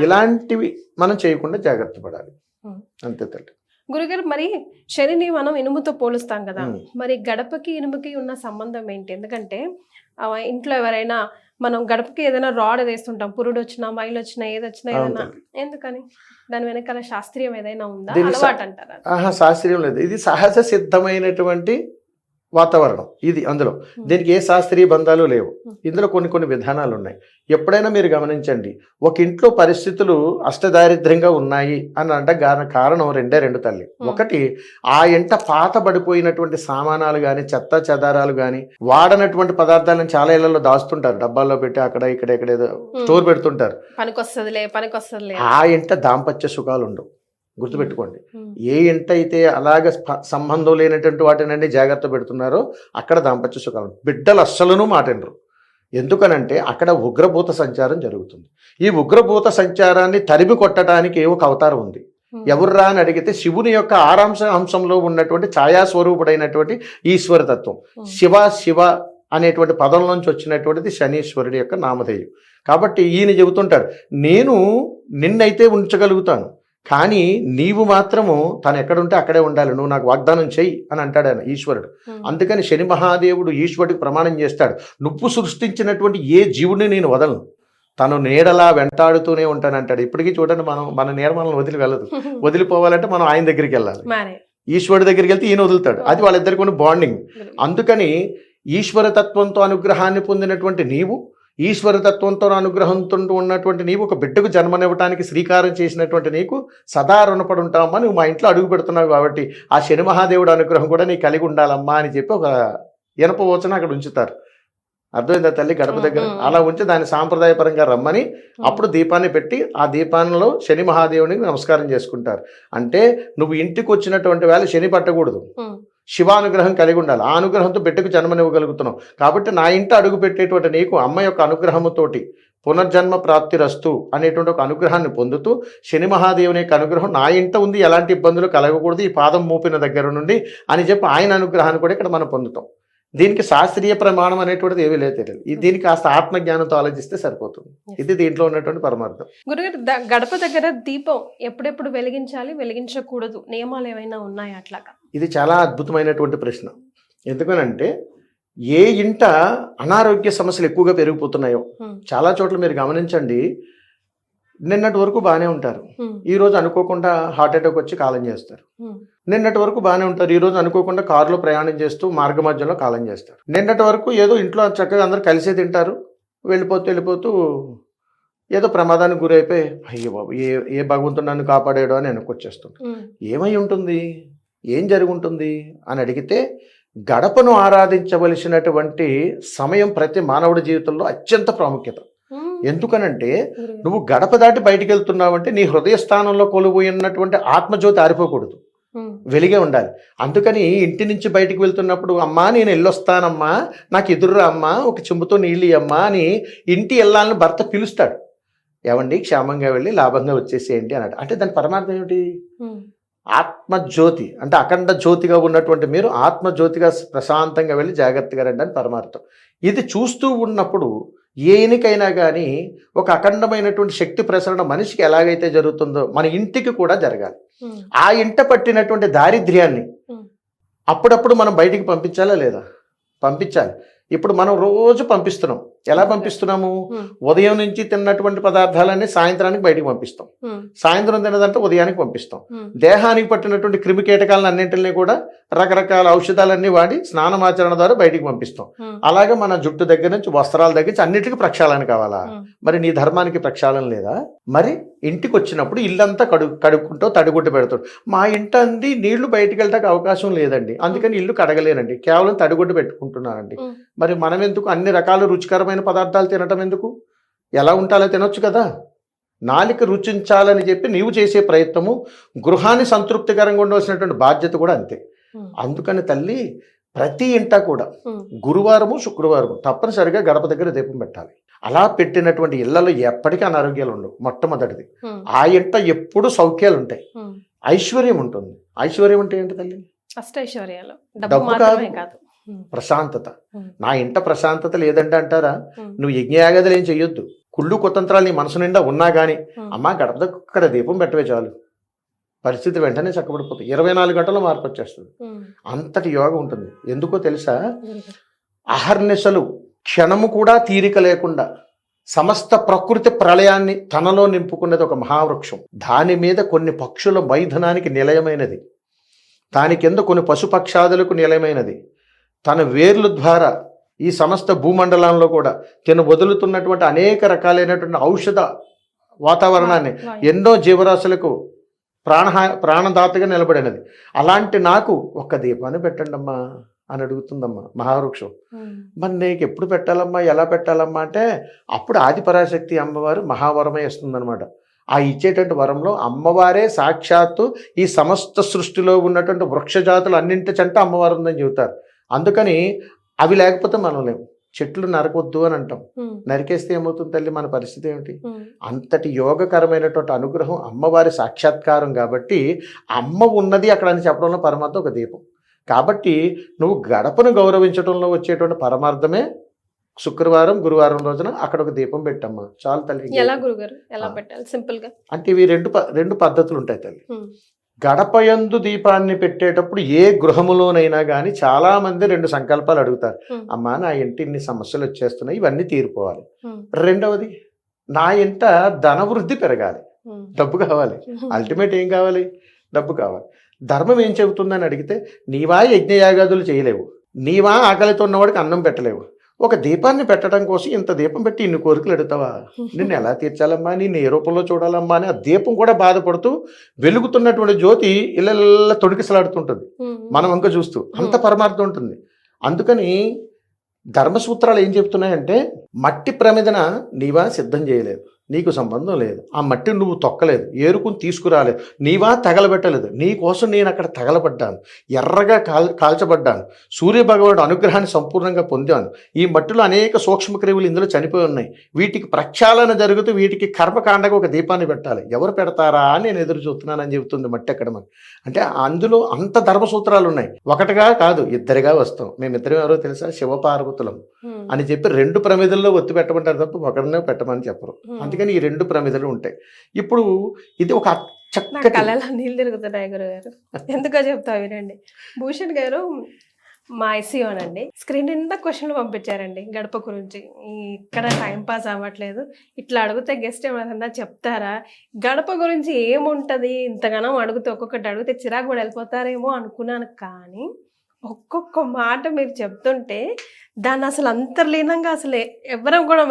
ఇలాంటివి మనం చేయకుండా జాగ్రత్త పడాలి. అంతే తల్లి. గురుగారు, మరి శనిని మనం ఇనుముతో పోలుస్తాం కదా, మరి గడపకి ఇనుముకి ఉన్న సంబంధం ఏంటి? ఎందుకంటే ఇంట్లో ఎవరైనా మనం గడపకి ఏదైనా రాడ్ వేస్తుంటాం, పురుడు వచ్చినా మైలు వచ్చినా ఏదొచ్చినా ఏదైనా, ఎందుకని దాని వెనకాల శాస్త్రీయం ఏదైనా ఉందా, అలవాటు అంటారా? శాస్త్రీయం లేదు, ఇది సహజ సిద్ధమైనటువంటి వాతావరణం ఇది. అందులో దీనికి ఏ శాస్త్రీయ బంధాలు లేవు. ఇందులో కొన్ని విధానాలు ఉన్నాయి. ఎప్పుడైనా మీరు గమనించండి, ఒక ఇంట్లో పరిస్థితులు అష్టదారిద్ర్యంగా ఉన్నాయి అని అంటే కారణం రెండు తల్లి. ఒకటి, ఆ ఇంట పాత పడిపోయినటువంటి సామానాలు కానీ చెత్త చెదారాలు కానీ వాడనటువంటి పదార్థాలను చాలా ఇళ్లలో దాస్తుంటారు, డబ్బాల్లో పెట్టి అక్కడ ఇక్కడ ఏదో స్టోర్ పెడుతుంటారు. పనికొస్తదిలే. ఆ ఇంట దాంపత్య సుఖాలు ఉండవు. గుర్తుపెట్టుకోండి, ఏ ఇంట అయితే అలాగ సంబంధం లేనటువంటి వాటినండి జాగ్రత్త పెడుతున్నారో అక్కడ దాంపత్య సుఖాలు. బిడ్డలు అస్సలను మాటినరు. ఎందుకనంటే అక్కడ ఉగ్రభూత సంచారం జరుగుతుంది. ఈ ఉగ్రభూత సంచారాన్ని తరిమి కొట్టడానికి ఒక అవతారం ఉంది. ఎవర్రా అని అడిగితే శివుని యొక్క అంశంలో ఉన్నటువంటి ఛాయాస్వరూపుడైనటువంటి ఈశ్వరతత్వం. శివ అనేటువంటి పదంలోంచి వచ్చినటువంటిది శనీశ్వరుడి యొక్క నామధేయం. కాబట్టి ఈయన చెబుతుంటాడు, నేను నిన్నైతే ఉంచగలుగుతాను, కానీ నీవు మాత్రము తను ఎక్కడుంటే అక్కడే ఉండాలి, నువ్వు నాకు వాగ్దానం చెయ్యి అని అంటాడు ఆయన ఈశ్వరుడు. అందుకని శని మహాదేవుడు ఈశ్వరుడికి ప్రమాణం చేస్తాడు, నువ్వు సృష్టించినటువంటి ఏ జీవుడిని నేను వదలను, తను నీడలా వెంటాడుతూనే ఉంటానంటాడు. ఇప్పటికీ చూడండి, మన నీడ మనల్ని వదిలి వెళ్ళదు. వదిలిపోవాలంటే మనం ఆయన దగ్గరికి వెళ్ళాలి, ఈశ్వరుడి దగ్గరికి వెళ్తే ఈయన వదులుతాడు. అది వాళ్ళిద్దరికి ఉన్న బాండింగ్. అందుకని ఈశ్వరతత్వంతో అనుగ్రహాన్ని పొందినటువంటి నీవు, ఈశ్వరతత్వంతో అనుగ్రహంతో ఉన్నటువంటి నీవు ఒక బిడ్డకు జన్మనివ్వటానికి శ్రీకారం చేసినటువంటి నీకు సదా రుణపడి ఉంటామమ్మా, నువ్వు మా ఇంట్లో అడుగు పెడుతున్నావు కాబట్టి ఆ శని మహాదేవుడు అనుగ్రహం కూడా నీకు కలిగి ఉండాలమ్మా అని చెప్పి ఒక ఇనప వచనం అక్కడ ఉంచుతారు. అర్థమైందా తల్లి? గడప దగ్గర అలా ఉంచి దాన్ని సాంప్రదాయపరంగా రమ్మని అప్పుడు దీపాన్ని పెట్టి ఆ దీపాలలో శని మహాదేవునికి నమస్కారం చేసుకుంటారు. అంటే నువ్వు ఇంటికి వచ్చినటువంటి వేళ శని పట్టకూడదు, శివానుగ్రహం కలిగి ఉండాలి. ఆ అనుగ్రహంతో బిడ్డకు జన్మనివ్వగలుగుతున్నావు కాబట్టి నా ఇంట అడుగు పెట్టేటువంటి నీకు అమ్మ యొక్క అనుగ్రహముతోటి పునర్జన్మ ప్రాప్తిరస్తు అనేటువంటి ఒక అనుగ్రహాన్ని పొందుతూ శని మహాదేవుని యొక్క అనుగ్రహం నా ఇంట ఉంది, ఎలాంటి ఇబ్బందులు కలగకూడదు ఈ పాదం మూపిన దగ్గర నుండి అని చెప్పి ఆయన అనుగ్రహాన్ని కూడా ఇక్కడ మనం పొందుతాం. దీనికి శాస్త్రీయ ప్రమాణం అనేటువంటిది ఏమీ లేదు. దీనికి కాస్త ఆత్మజ్ఞానంతో ఆలోచిస్తే సరిపోతుంది. ఇది దీంట్లో ఉన్నటువంటి పరమార్థం. గురుగారు, గడప దగ్గర దీపం ఎప్పుడెప్పుడు వెలిగించాలి, వెలిగించకూడదు, నియమాలు ఏమైనా ఉన్నాయా అట్లాగా? ఇది చాలా అద్భుతమైనటువంటి ప్రశ్న. ఎందుకనంటే ఏ ఇంట అనారోగ్య సమస్యలు ఎక్కువగా పెరిగిపోతున్నాయో చాలా చోట్ల మీరు గమనించండి, నిన్నటి వరకు బాగానే ఉంటారు, ఈ రోజు అనుకోకుండా హార్ట్ అటాక్ వచ్చి కాలం చేస్తారు. నిన్నటి వరకు బాగానే ఉంటారు, ఈ రోజు అనుకోకుండా కారులో ప్రయాణం చేస్తూ మార్గ మధ్యలో కాలం చేస్తారు. నిన్నటి వరకు ఏదో ఇంట్లో చక్కగా అందరూ కలిసే తింటారు, వెళ్ళిపోతూ ఏదో ప్రమాదానికి గురైపోయి అయ్యో బాబు ఏ భగవంతుడు నన్ను కాపాడాడు అని వెనక్కొచ్చేస్తుంది. ఏమై ఉంటుంది, ఏం జరుగుంటుంది అని అడిగితే, గడపను ఆరాధించవలసినటువంటి సమయం ప్రతి మానవుడి జీవితంలో అత్యంత ప్రాముఖ్యత. ఎందుకనంటే నువ్వు గడప దాటి బయటికి వెళ్తున్నావంటే నీ హృదయ స్థానంలో కొలువు ఉన్నటువంటి ఆత్మజ్యోతి ఆరిపోకూడదు, వెలిగే ఉండాలి. అందుకని ఇంటి నుంచి బయటికి వెళ్తున్నప్పుడు అమ్మా నేను వెళ్ళొస్తానమ్మా, నాకు ఎదురురా అమ్మా, ఒక చెంబుతో నీళ్ళు అమ్మా అని ఇంటి వెళ్ళాలని భర్త పిలుస్తాడు. ఏమండి క్షేమంగా వెళ్ళి లాభంగా వచ్చేసేయండి అన్నాడు. అంటే దాని పరమార్థం ఏమిటి? ఆత్మజ్యోతి అంటే అఖండ జ్యోతిగా ఉన్నటువంటి మీరు ఆత్మజ్యోతిగా ప్రశాంతంగా వెళ్ళి జాగ్రత్తగా రండి అని పరమార్థం. ఇది చూస్తూ ఉన్నప్పుడు ఏనికైనా కానీ ఒక అఖండమైనటువంటి శక్తి ప్రసరణ మనిషికి ఎలాగైతే జరుగుతుందో మన ఇంటికి కూడా జరగాలి. ఆ ఇంట పట్టినటువంటి దారిద్ర్యాన్ని అప్పుడప్పుడు మనం బయటికి పంపించాలా లేదా? పంపించాలి. ఇప్పుడు మనం రోజు పంపిస్తున్నాం, ఎలా పంపిస్తున్నాము? ఉదయం నుంచి తిన్నటువంటి పదార్థాలన్నీ సాయంత్రానికి బయటికి పంపిస్తాం. సాయంత్రం తిన్నదంటే ఉదయానికి పంపిస్తాం. దేహానికి పట్టినటువంటి క్రిమి కీటకాలను అన్నింటినీ కూడా రకరకాల ఔషధాలన్నీ వాడి స్నానమాచరణ ద్వారా బయటికి పంపిస్తాం. అలాగే మన జుట్టు దగ్గర నుంచి వస్త్రాల దగ్గర నుంచి అన్నిటికీ ప్రక్షాళన కావాలా? మరి నీ ధర్మానికి ప్రక్షాళన లేదా? మరి ఇంటికి వచ్చినప్పుడు ఇల్లంతా కడుక్కుంటూ తడిగుడ్డ పెడతాడు. మా ఇంట అంది నీళ్లు బయటికి వెళ్ళడానికి అవకాశం లేదండి, అందుకని ఇల్లు కడగలేనండి, కేవలం తడిగుడ్డ పెట్టుకుంటున్నానండి. మరి మనం ఎందుకు అన్ని రకాల రుచికరమైన పదార్థాలు తినటం ఎందుకు? ఎలా ఉంటాలో తినొచ్చు కదా. నాలిక రుచించాలని చెప్పి నీవు చేసే ప్రయత్నము, గృహాన్ని సంతృప్తికరంగా ఉండవలసినటువంటి బాధ్యత కూడా అంతే. అందుకని తల్లి ప్రతి ఇంట కూడా గురువారము శుక్రవారము తప్పనిసరిగా గడప దగ్గర దీపం పెట్టాలి. అలా పెట్టినటువంటి ఇళ్లలో ఎప్పటికీ అనారోగ్యాలు ఉండవు. మొట్టమొదటిది ఆ ఇంట ఎప్పుడు సౌఖ్యాలు ఉంటాయి, ఐశ్వర్యం ఉంటుంది. ఐశ్వర్యం అంటే ఏంటి తల్లి? అష్టైశ్వర్యాలు, డబ్బు కాదు, ప్రశాంతత. నా ఇంట ప్రశాంతత లేదంటే అంటారా, నువ్వు యజ్ఞయాగాదులు ఏం చెయ్యొద్దు. కుళ్ళు కుతంత్రాలు నీ మనసు నిండా ఉన్నా కానీ అమ్మా గడప దగ్గర దీపం పెట్టవే చాలు, పరిస్థితి వెంటనే చక్కబడిపోతుంది. 24 గంటల్లో మార్పు వచ్చేస్తుంది. అంతటి యోగం ఉంటుంది. ఎందుకో తెలుసా? అహర్నిశలు క్షణము కూడా తీరిక లేకుండా సమస్త ప్రకృతి ప్రళయాన్ని తనలో నింపుకున్నది ఒక మహావృక్షం. దాని మీద కొన్ని పక్షుల మైథునానికి నిలయమైనది, దాని కింద కొన్ని పశుపక్షాదులకు నిలయమైనది. తన వేర్ల ద్వారా ఈ సమస్త భూమండలంలో కూడా తను వదులుతున్నటువంటి అనేక రకాలైనటువంటి ఔషధ వాతావరణాన్ని ఎన్నో జీవరాశులకు ప్రాణదాతగా నిలబడినది. అలాంటి నాకు ఒక్క దీపాన్ని పెట్టండి అమ్మా అని అడుగుతుందమ్మా మహావృక్షం. మరి నీకు ఎప్పుడు పెట్టాలమ్మా, ఎలా పెట్టాలమ్మా అంటే అప్పుడు ఆదిపరాశక్తి అమ్మవారు మహావరమే ఇస్తుందన్నమాట. ఆ ఇచ్చేటువంటి వరంలో అమ్మవారే సాక్షాత్తు ఈ సమస్త సృష్టిలో ఉన్నటువంటి వృక్షజాతులు అన్నింటి చెంట అమ్మవారు ఉందని చెబుతారు. అందుకని అవి లేకపోతే మనం లేము. చెట్లు నరకొద్దు అని అంటాం, నరికేస్తే ఏమవుతుంది తల్లి, మన పరిస్థితి ఏమిటి? అంతటి యోగకరమైనటువంటి అనుగ్రహం అమ్మవారి సాక్షాత్కారం కాబట్టి అమ్మ ఉన్నది అక్కడ అని చెప్పడంలో పరమార్థం ఒక దీపం. కాబట్టి నువ్వు గడపను గౌరవించడంలో వచ్చేటువంటి పరమార్థమే శుక్రవారం గురువారం రోజున అక్కడ ఒక దీపం పెట్టమ్మా చాలు తల్లి. ఎలా గురుగారు ఎలా పెట్టాలి సింపుల్ గా? అంటే ఇవి రెండు పద్ధతులు ఉంటాయి తల్లి. గడపయందు దీపాన్ని పెట్టేటప్పుడు ఏ గృహములోనైనా కానీ చాలా మంది 2 సంకల్పాలు అడుగుతారు. అమ్మా నా ఇంటి ఇన్ని సమస్యలు వచ్చేస్తున్నాయి, ఇవన్నీ తీరిపోవాలి. రెండవది నా ఇంట ధనవృద్ధి పెరగాలి, డబ్బు కావాలి. అల్టిమేట్ ఏం కావాలి? డబ్బు కావాలి. ధర్మం ఏం చెబుతుందని అడిగితే నీవా యజ్ఞయాగాదులు చేయలేవు, నీవా ఆకలితో ఉన్నవాడికి అన్నం పెట్టలేవు, ఒక దీపాన్ని పెట్టడం కోసం ఇంత దీపం పెట్టి ఇన్ని కోరికలు ఎడుతావా? నిన్ను ఎలా తీర్చాలమ్మా, నిన్ను ఏ రూపంలో చూడాలమ్మా అని ఆ దీపం కూడా బాధపడుతూ వెలుగుతున్నటువంటి జ్యోతి ఇలా తొడికిసలాడుతుంటుంది మనం ఇంకా చూస్తూ. అంత పరమార్థం ఉంటుంది. అందుకని ధర్మసూత్రాలు ఏం చెప్తున్నాయంటే మట్టి ప్రమిదన నీవా సిద్ధం చేయలేదు, నీకు సంబంధం లేదు, ఆ మట్టిని నువ్వు తొక్కలేదు, ఏరుకుని తీసుకురాలేదు, నీవా తగలబెట్టలేదు, నీ కోసం నేను అక్కడ తగలబడ్డాను, ఎర్రగా కాల్చబడ్డాను, సూర్యభగవానుడు అనుగ్రహాన్ని సంపూర్ణంగా పొందాను. ఈ మట్టిలో అనేక సూక్ష్మక్రిములు ఇందులో చనిపోయి ఉన్నాయి, వీటికి ప్రక్షాళన జరుగుతూ వీటికి కర్మకాండగా ఒక దీపాన్ని పెట్టాలి. ఎవరు పెడతారా అని నేను ఎదురు చూస్తున్నానని చెబుతుంది మట్టి అక్కడ. అంటే అందులో అంత ధర్మసూత్రాలు ఉన్నాయి. ఒకటిగా కాదు, ఇద్దరిగా వస్తాం. మేమిద్దరం ఎవరో తెలుసా? శివపార్వతులం అని చెప్పి 2 ప్రమిదల్లో ఒత్తి పెట్టమంటారు తప్ప ఒకరినే పెట్టమని చెప్పరు. అందుకని ఈ 2 ప్రమిదలు ఉంటాయి. ఇప్పుడు ఇది ఒక చక్కటి కళలో నీళ్ళు తిరుగుతున్నాయి గురుగారు. ఎందుకో చెప్తా వినండి. భూషణ్ గారు మా ఐసీఓనండి స్క్రీన్ నిండా క్వశ్చన్లు పంపించారండి గడప గురించి. ఇక్కడ టైం పాస్ అవ్వట్లేదు, ఇట్లా అడిగితే గెస్ట్ ఏమన్నా చెప్తారా, గడప గురించి ఏముంటుంది, ఇంతగానో అడిగితే ఒక్కొక్కటి అడిగితే చిరాకు కూడా వెళ్ళిపోతారేమో అనుకున్నాను. కానీ ఒక్కొక్క మాట మీరు చెప్తుంటే దాన్ని అసలు అంతర్లీనంగా అసలు ఎవరం కూడా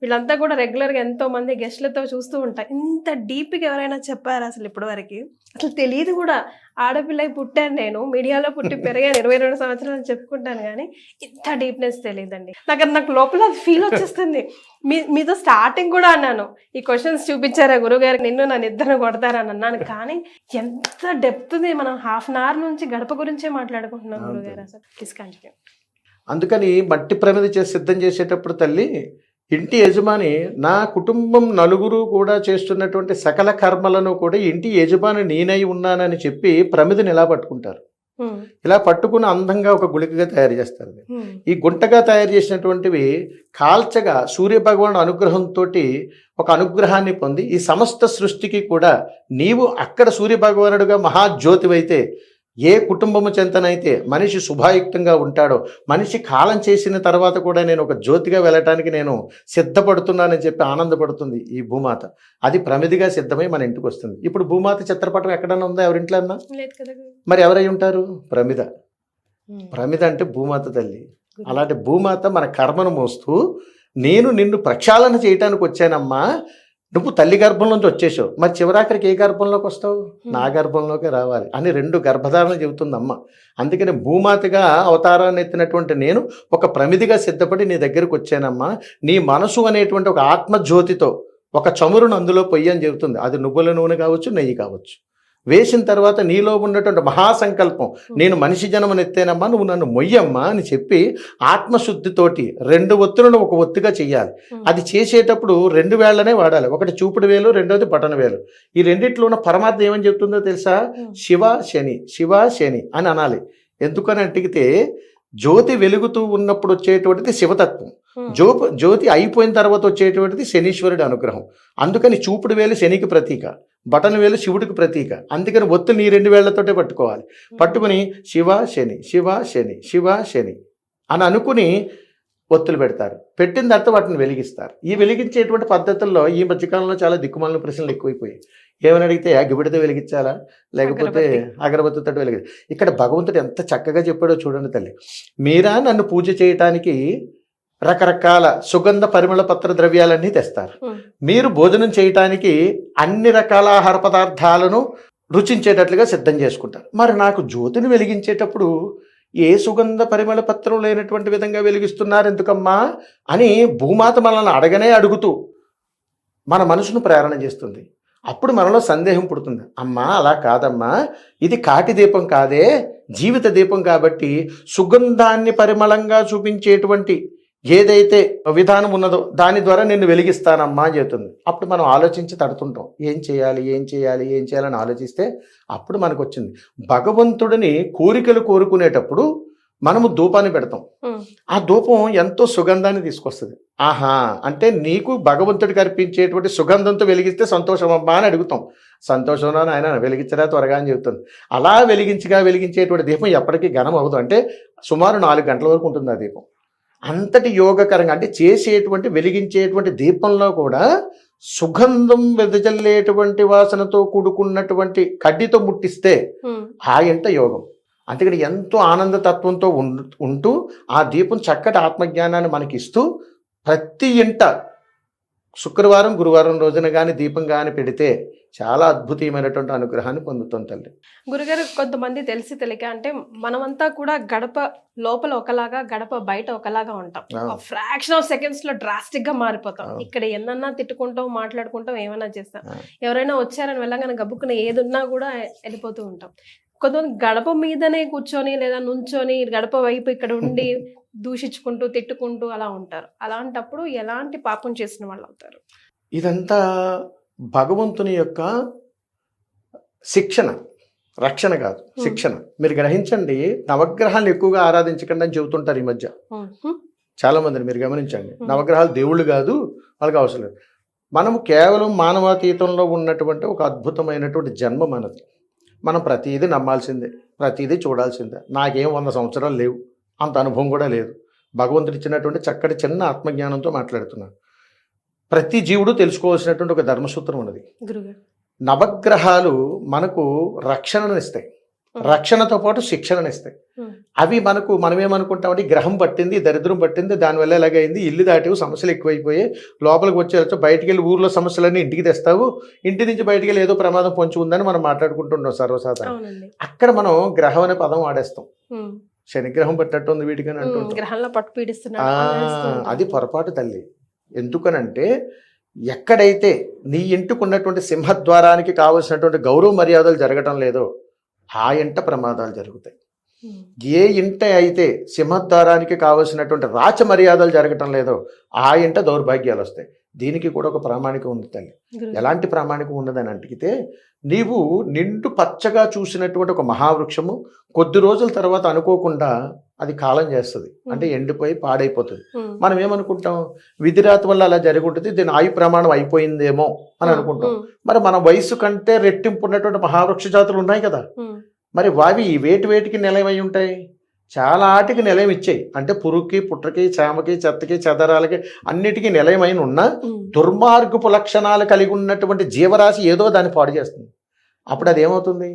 వీళ్ళంతా కూడా రెగ్యులర్గా ఎంతో మంది గెస్ట్లతో చూస్తూ ఉంటాం. ఇంత డీప్గా ఎవరైనా చెప్పారు అసలు ఇప్పటివరకు? అసలు తెలియదు కూడా. ఆడపిల్లకి పుట్టాను నేను, మీడియాలో పుట్టి పెరిగాను, 22 సంవత్సరాలు చెప్పుకుంటాను, కానీ ఇంత డీప్నెస్ తెలియదండి నాకు లోపల అది ఫీల్ వచ్చేస్తుంది. మీతో స్టార్టింగ్ కూడా అన్నాను, ఈ క్వశ్చన్స్ చూపించారా గురుగారు, నిన్ను నన్ను ఇద్దరు కొడతారని అన్నాను. కానీ ఎంత డెప్త్ ఉంది. మనం ½ అన్ అవర్ నుంచి గడప గురించే మాట్లాడుకుంటున్నాం గురుగారు. అసలు ప్లీజ్ కంటిన్యూ. అందుకని మట్టి ప్రమిద చేసి సిద్ధం చేసేటప్పుడు తల్లి ఇంటి యజమాని నా కుటుంబం నలుగురు కూడా చేస్తున్నటువంటి సకల కర్మలను కూడా ఇంటి యజమాని నేనై ఉన్నానని చెప్పి ప్రమిదని ఇలా పట్టుకుంటారు. ఇలా పట్టుకుని అందంగా ఒక గుళికగా తయారు చేస్తారు. ఈ గుంటగా తయారు చేసినటువంటివి కాల్చగా సూర్యభగవానుడు అనుగ్రహంతో ఒక అనుగ్రహాన్ని పొంది ఈ సమస్త సృష్టికి కూడా నీవు అక్కడ సూర్యభగవానుడుగా మహాజ్యోతివైతే ఏ కుటుంబము చెంతనైతే మనిషి శుభాయుక్తంగా ఉంటాడో, మనిషి కాలం చేసిన తర్వాత కూడా నేను ఒక జ్యోతిగా వెళ్ళటానికి నేను సిద్ధపడుతున్నానని చెప్పి ఆనందపడుతుంది ఈ భూమాత. అది ప్రమిదిగా సిద్ధమై మన ఇంటికి వస్తుంది. ఇప్పుడు భూమాత చిత్రపటం ఎక్కడన్నా ఉందా ఎవరింట్లో అన్నా? లేదు కదా. మరి ఎవరై ఉంటారు? ప్రమిద. ప్రమిద అంటే భూమాత తల్లి. అలాంటి భూమాత మన కర్మను మోస్తూ, నేను నిన్ను ప్రక్షాళన చేయటానికి వచ్చానమ్మా, నువ్వు తల్లి గర్భంలోంచి వచ్చేసావు, మరి చివరాఖరికి ఏ గర్భంలోకి వస్తావు? నా గర్భంలోకి రావాలి అని 2 గర్భధారణ చెబుతుంది అమ్మ. అందుకని భూమాతగా అవతారాన్ని ఎత్తినటువంటి నేను ఒక ప్రమిదిగా సిద్ధపడి నీ దగ్గరికి వచ్చానమ్మా. నీ మనసు అనేటువంటి ఒక ఆత్మజ్యోతితో ఒక చమురును అందులో పొయ్యి అని చెబుతుంది. అది నువ్వుల నూనె కావచ్చు, నెయ్యి కావచ్చు. వేసిన తర్వాత నీలో ఉన్నటువంటి మహాసంకల్పం, నేను మనిషి జన్మను ఎత్తేనమ్మా, నువ్వు నన్ను మొయ్యమ్మా అని చెప్పి ఆత్మశుద్ధితోటి 2 ఒత్తులను ఒక ఒత్తుగా చెయ్యాలి. అది చేసేటప్పుడు 2 వేళ్లనే వాడాలి. ఒకటి చూపుడు వేలు, రెండోది బటన వేలు. ఈ రెండిట్లో ఉన్న పరమాత్మ ఏమని చెప్తుందో తెలుసా? శివ శని, శివ శని అని అనాలి. ఎందుకని అంటిగితే జ్యోతి వెలుగుతూ ఉన్నప్పుడు వచ్చేటువంటిది శివతత్వం, జ్యోతి అయిపోయిన తర్వాత వచ్చేటువంటిది శనీశ్వరుడి అనుగ్రహం. అందుకని చూపుడు వేలు శనికి ప్రతీక, బటన్ వేలు శివుడికి ప్రతీక. అందుకని ఒత్తులు నీ 2 వేళ్లతోటే పట్టుకోవాలి. పట్టుకుని శివ శని, శివ శని, శివ శని అని అనుకుని ఒత్తులు పెడతారు. పెట్టిన తర్వాత వాటిని వెలిగిస్తారు. ఈ వెలిగించేటువంటి పద్ధతుల్లో ఈ మధ్యకాలంలో చాలా దిక్కుమాలిన ప్రశ్నలు ఎక్కువైపోయాయి. ఏమని అడిగితే గిబిడితో వెలిగించాలా, లేకపోతే అగరబత్తితో వెలిగించాలి. ఇక్కడ భగవంతుడు ఎంత చక్కగా చెప్పాడో చూడండి తల్లి. మీరా నన్ను పూజ చేయటానికి రకరకాల సుగంధ పరిమళ పత్ర ద్రవ్యాలన్నీ తెస్తారు. మీరు భోజనం చేయటానికి అన్ని రకాల ఆహార పదార్థాలను రుచించేటట్లుగా సిద్ధం చేసుకుంటారు. మరి నాకు జ్యోతిని వెలిగించేటప్పుడు ఏ సుగంధ పరిమళ పత్రం లేనటువంటి విధంగా వెలిగిస్తున్నారు ఎందుకమ్మా అని భూమాత మనల్ని అడగనే అడుగుతూ మన మనసును ప్రేరణ చేస్తుంది. అప్పుడు మనలో సందేహం పుడుతుంది. అమ్మా అలా కాదమ్మా, ఇది కాటి దీపం కాదే, జీవిత దీపం. కాబట్టి సుగంధాన్ని పరిమళంగా చూపించేటువంటి ఏదైతే విధానం ఉన్నదో దాని ద్వారా నిన్ను వెలిగిస్తానమ్మా అని చెబుతుంది. అప్పుడు మనం ఆలోచించి తడుతుంటాం, ఏం చేయాలి ఏం చేయాలి ఏం చేయాలని ఆలోచిస్తే అప్పుడు మనకు వచ్చింది. భగవంతుడిని కోరికలు కోరుకునేటప్పుడు మనము ధూపాన్ని పెడతాం. ఆ ధూపం ఎంతో సుగంధాన్ని తీసుకొస్తుంది. ఆహా అంటే నీకు భగవంతుడికి అర్పించేటువంటి సుగంధంతో వెలిగిస్తే సంతోషమమ్మా అని అడుగుతాం. సంతోషంలో ఆయన వెలిగించరా త్వరగా అని చెబుతుంది. అలా వెలిగించేటువంటి దీపం ఎప్పటికీ ఘనం అవ్వదు. అంటే సుమారు 4 గంటల వరకు ఉంటుంది ఆ దీపం. అంతటి యోగకరంగా అంటే చేసేటువంటి వెలిగించేటువంటి దీపంలో కూడా సుగంధం వెదజల్లేటువంటి వాసనతో కూడుకున్నటువంటి కడ్డీతో ముట్టిస్తే ఆ ఇంట యోగం. అందుకని ఎంతో ఆనంద తత్వంతో ఉంటూ ఆ దీపం చక్కటి ఆత్మజ్ఞానాన్ని మనకి ఇస్తూ ప్రతి ఇంట శుక్రవారం గురువారం రోజున కానీ దీపం కానీ పెడితే చాలా అద్భుతమైనటువంటి అనుగ్రహాన్ని పొందుతుంది తల్లి. గురుగారు, కొంతమంది తెలిసి తెలియక అంటే మనమంతా కూడా గడప లోపల ఒకలాగా గడప బయట ఒకలాగా ఉంటాం. ఫ్రాక్షన్ ఆఫ్ సెకండ్స్ లో డ్రాస్టిక్ గా మారిపోతాం. ఇక్కడ ఎన్నన్నా తిట్టుకుంటాం, మాట్లాడుకుంటాం, ఏమన్నా చేస్తాం. ఎవరైనా వచ్చారని వెళ్ళగానే గబుక్కున ఏదున్నా కూడా వెళ్ళిపోతూ ఉంటాం. కొంతమంది గడప మీదనే కూర్చొని లేదా నుంచొని గడప వైపు ఇక్కడ ఉండి దూషించుకుంటూ తిట్టుకుంటూ అలా ఉంటారు. అలాంటప్పుడు ఎలాంటి పాపం చేసిన వాళ్ళు అవుతారు? ఇదంతా భగవంతుని యొక్క శిక్షణ, రక్షణ కాదు, శిక్షణ. మీరు గ్రహించండి, నవగ్రహాలు ఎక్కువగా ఆరాధించకండి అని చెబుతుంటారు ఈ మధ్య చాలా మందిని. మీరు గమనించండి, నవగ్రహాలు దేవుళ్ళు కాదు, వాళ్ళకి అవసరం లేదు. మనము కేవలం మానవాతీతంలో ఉన్నటువంటి ఒక అద్భుతమైనటువంటి జన్మ మనది. మనం ప్రతిదీ నమ్మాల్సిందే, ప్రతిదీ చూడాల్సిందే. నాకేం 100 సంవత్సరాలు లేవు, అంత అనుభవం కూడా లేదు. భగవంతుడు ఇచ్చినటువంటి చక్కటి చిన్న ఆత్మజ్ఞానంతో మాట్లాడుతున్నాను. ప్రతి జీవుడు తెలుసుకోవాల్సినటువంటి ఒక ధర్మసూత్రం ఉన్నది. నవగ్రహాలు మనకు రక్షణనిస్తాయి, రక్షణతో పాటు శిక్షణనిస్తాయి. అవి మనమేమనుకుంటామంటే గ్రహం పట్టింది, దరిద్రం పట్టింది, దానివల్ల ఎలాగైంది, ఇల్లు దాటివి, సమస్యలు ఎక్కువైపోయి లోపలికి వచ్చేవచ్చు, బయటికి వెళ్ళి ఊర్లో సమస్యలన్నీ ఇంటికి తెస్తావు, ఇంటి నుంచి బయటికి వెళ్ళి ఏదో ప్రమాదం పొంచి ఉందని మనం మాట్లాడుకుంటున్నాం సర్వసాధారణ. అక్కడ మనం గ్రహం అనే పదం వాడేస్తాం. శనిగ్రహం పట్టట్టుంది వీటికని అంటుంటాం. అది పొరపాటు తల్లి. ఎందుకనంటే ఎక్కడైతే నీ ఇంటికి ఉన్నటువంటి సింహద్వారానికి కావలసినటువంటి గౌరవ మర్యాదలు జరగటం లేదో ఆ ఇంట ప్రమాదాలు జరుగుతాయి. ఏ ఇంట అయితే సింహద్వారానికి కావలసినటువంటి రాచ మర్యాదలు జరగటం లేదో ఆ ఇంట దౌర్భాగ్యాలు వస్తాయి. దీనికి కూడా ఒక ప్రామాణికం ఉంది తల్లి. ఎలాంటి ప్రామాణికం ఉన్నదని అంటికితే, నీవు నిండు పచ్చగా చూసినటువంటి ఒక మహావృక్షము కొద్ది రోజుల తర్వాత అనుకోకుండా అది కాలం చేస్తుంది, అంటే ఎండిపోయి పాడైపోతుంది. మనం ఏమనుకుంటాం, విధిరాత వల్ల అలా జరిగి ఉంటుంది, దీని ఆయు ప్రమాణం అయిపోయిందేమో అని అనుకుంటాం. మరి మన వయసు కంటే రెట్టింపు ఉన్నటువంటి మహావృక్ష జాతులు ఉన్నాయి కదా, మరి వావి వేటికి నిలయమై ఉంటాయి? చాలా ఆటికి నిలయం ఇచ్చాయి. అంటే పురుగుకి, పుట్రకి, చామకి, చెత్తకి, చెదరాలకి అన్నిటికీ నిలయమైన ఉన్న దుర్మార్గపు లక్షణాలు కలిగి ఉన్నటువంటి జీవరాశి ఏదో దాన్ని పాడు చేస్తుంది. అప్పుడు అది ఏమవుతుంది?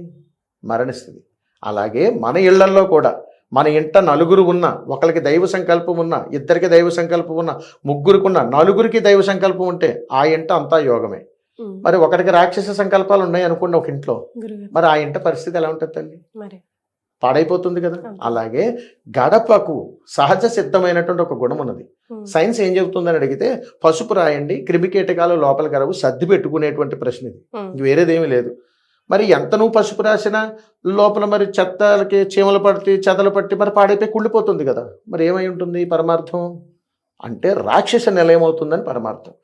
మరణిస్తుంది. అలాగే మన ఇళ్లల్లో కూడా మన ఇంట నలుగురు ఉన్నా, ఒకరికి దైవ సంకల్పం ఉన్నా, ఇద్దరికి దైవ సంకల్పం ఉన్నా, ముగ్గురికి ఉన్నా, నలుగురికి దైవ సంకల్పం ఉంటే ఆ ఇంట అంతా యోగమే. మరి ఒకరికి రాక్షస సంకల్పాలు ఉన్నాయి అనుకోండి ఒక ఇంట్లో, మరి ఆ ఇంట పరిస్థితి ఎలా ఉంటుంది తల్లి? పాడైపోతుంది కదా. అలాగే గడపకు సహజ సిద్ధమైనటువంటి ఒక గుణం ఉన్నది. సైన్స్ ఏం చెబుతుందని అడిగితే పసుపు రాయండి, క్రిమికీటకాలు లోపలికి రావు, సర్ది పెట్టుకునేటువంటి ప్రశ్న ఇది, వేరేదేమీ లేదు. మరి ఎంత నువ్వు పసుపు రాసినా లోపల మరి చెత్తలకి చీమలు పట్టి చెదలు పట్టి మరి పాడైపోయి కుళ్ళిపోతుంది కదా. మరి ఏమై ఉంటుంది పరమార్థం? అంటే రాక్షస నిలయమవుతుందని పరమార్థం.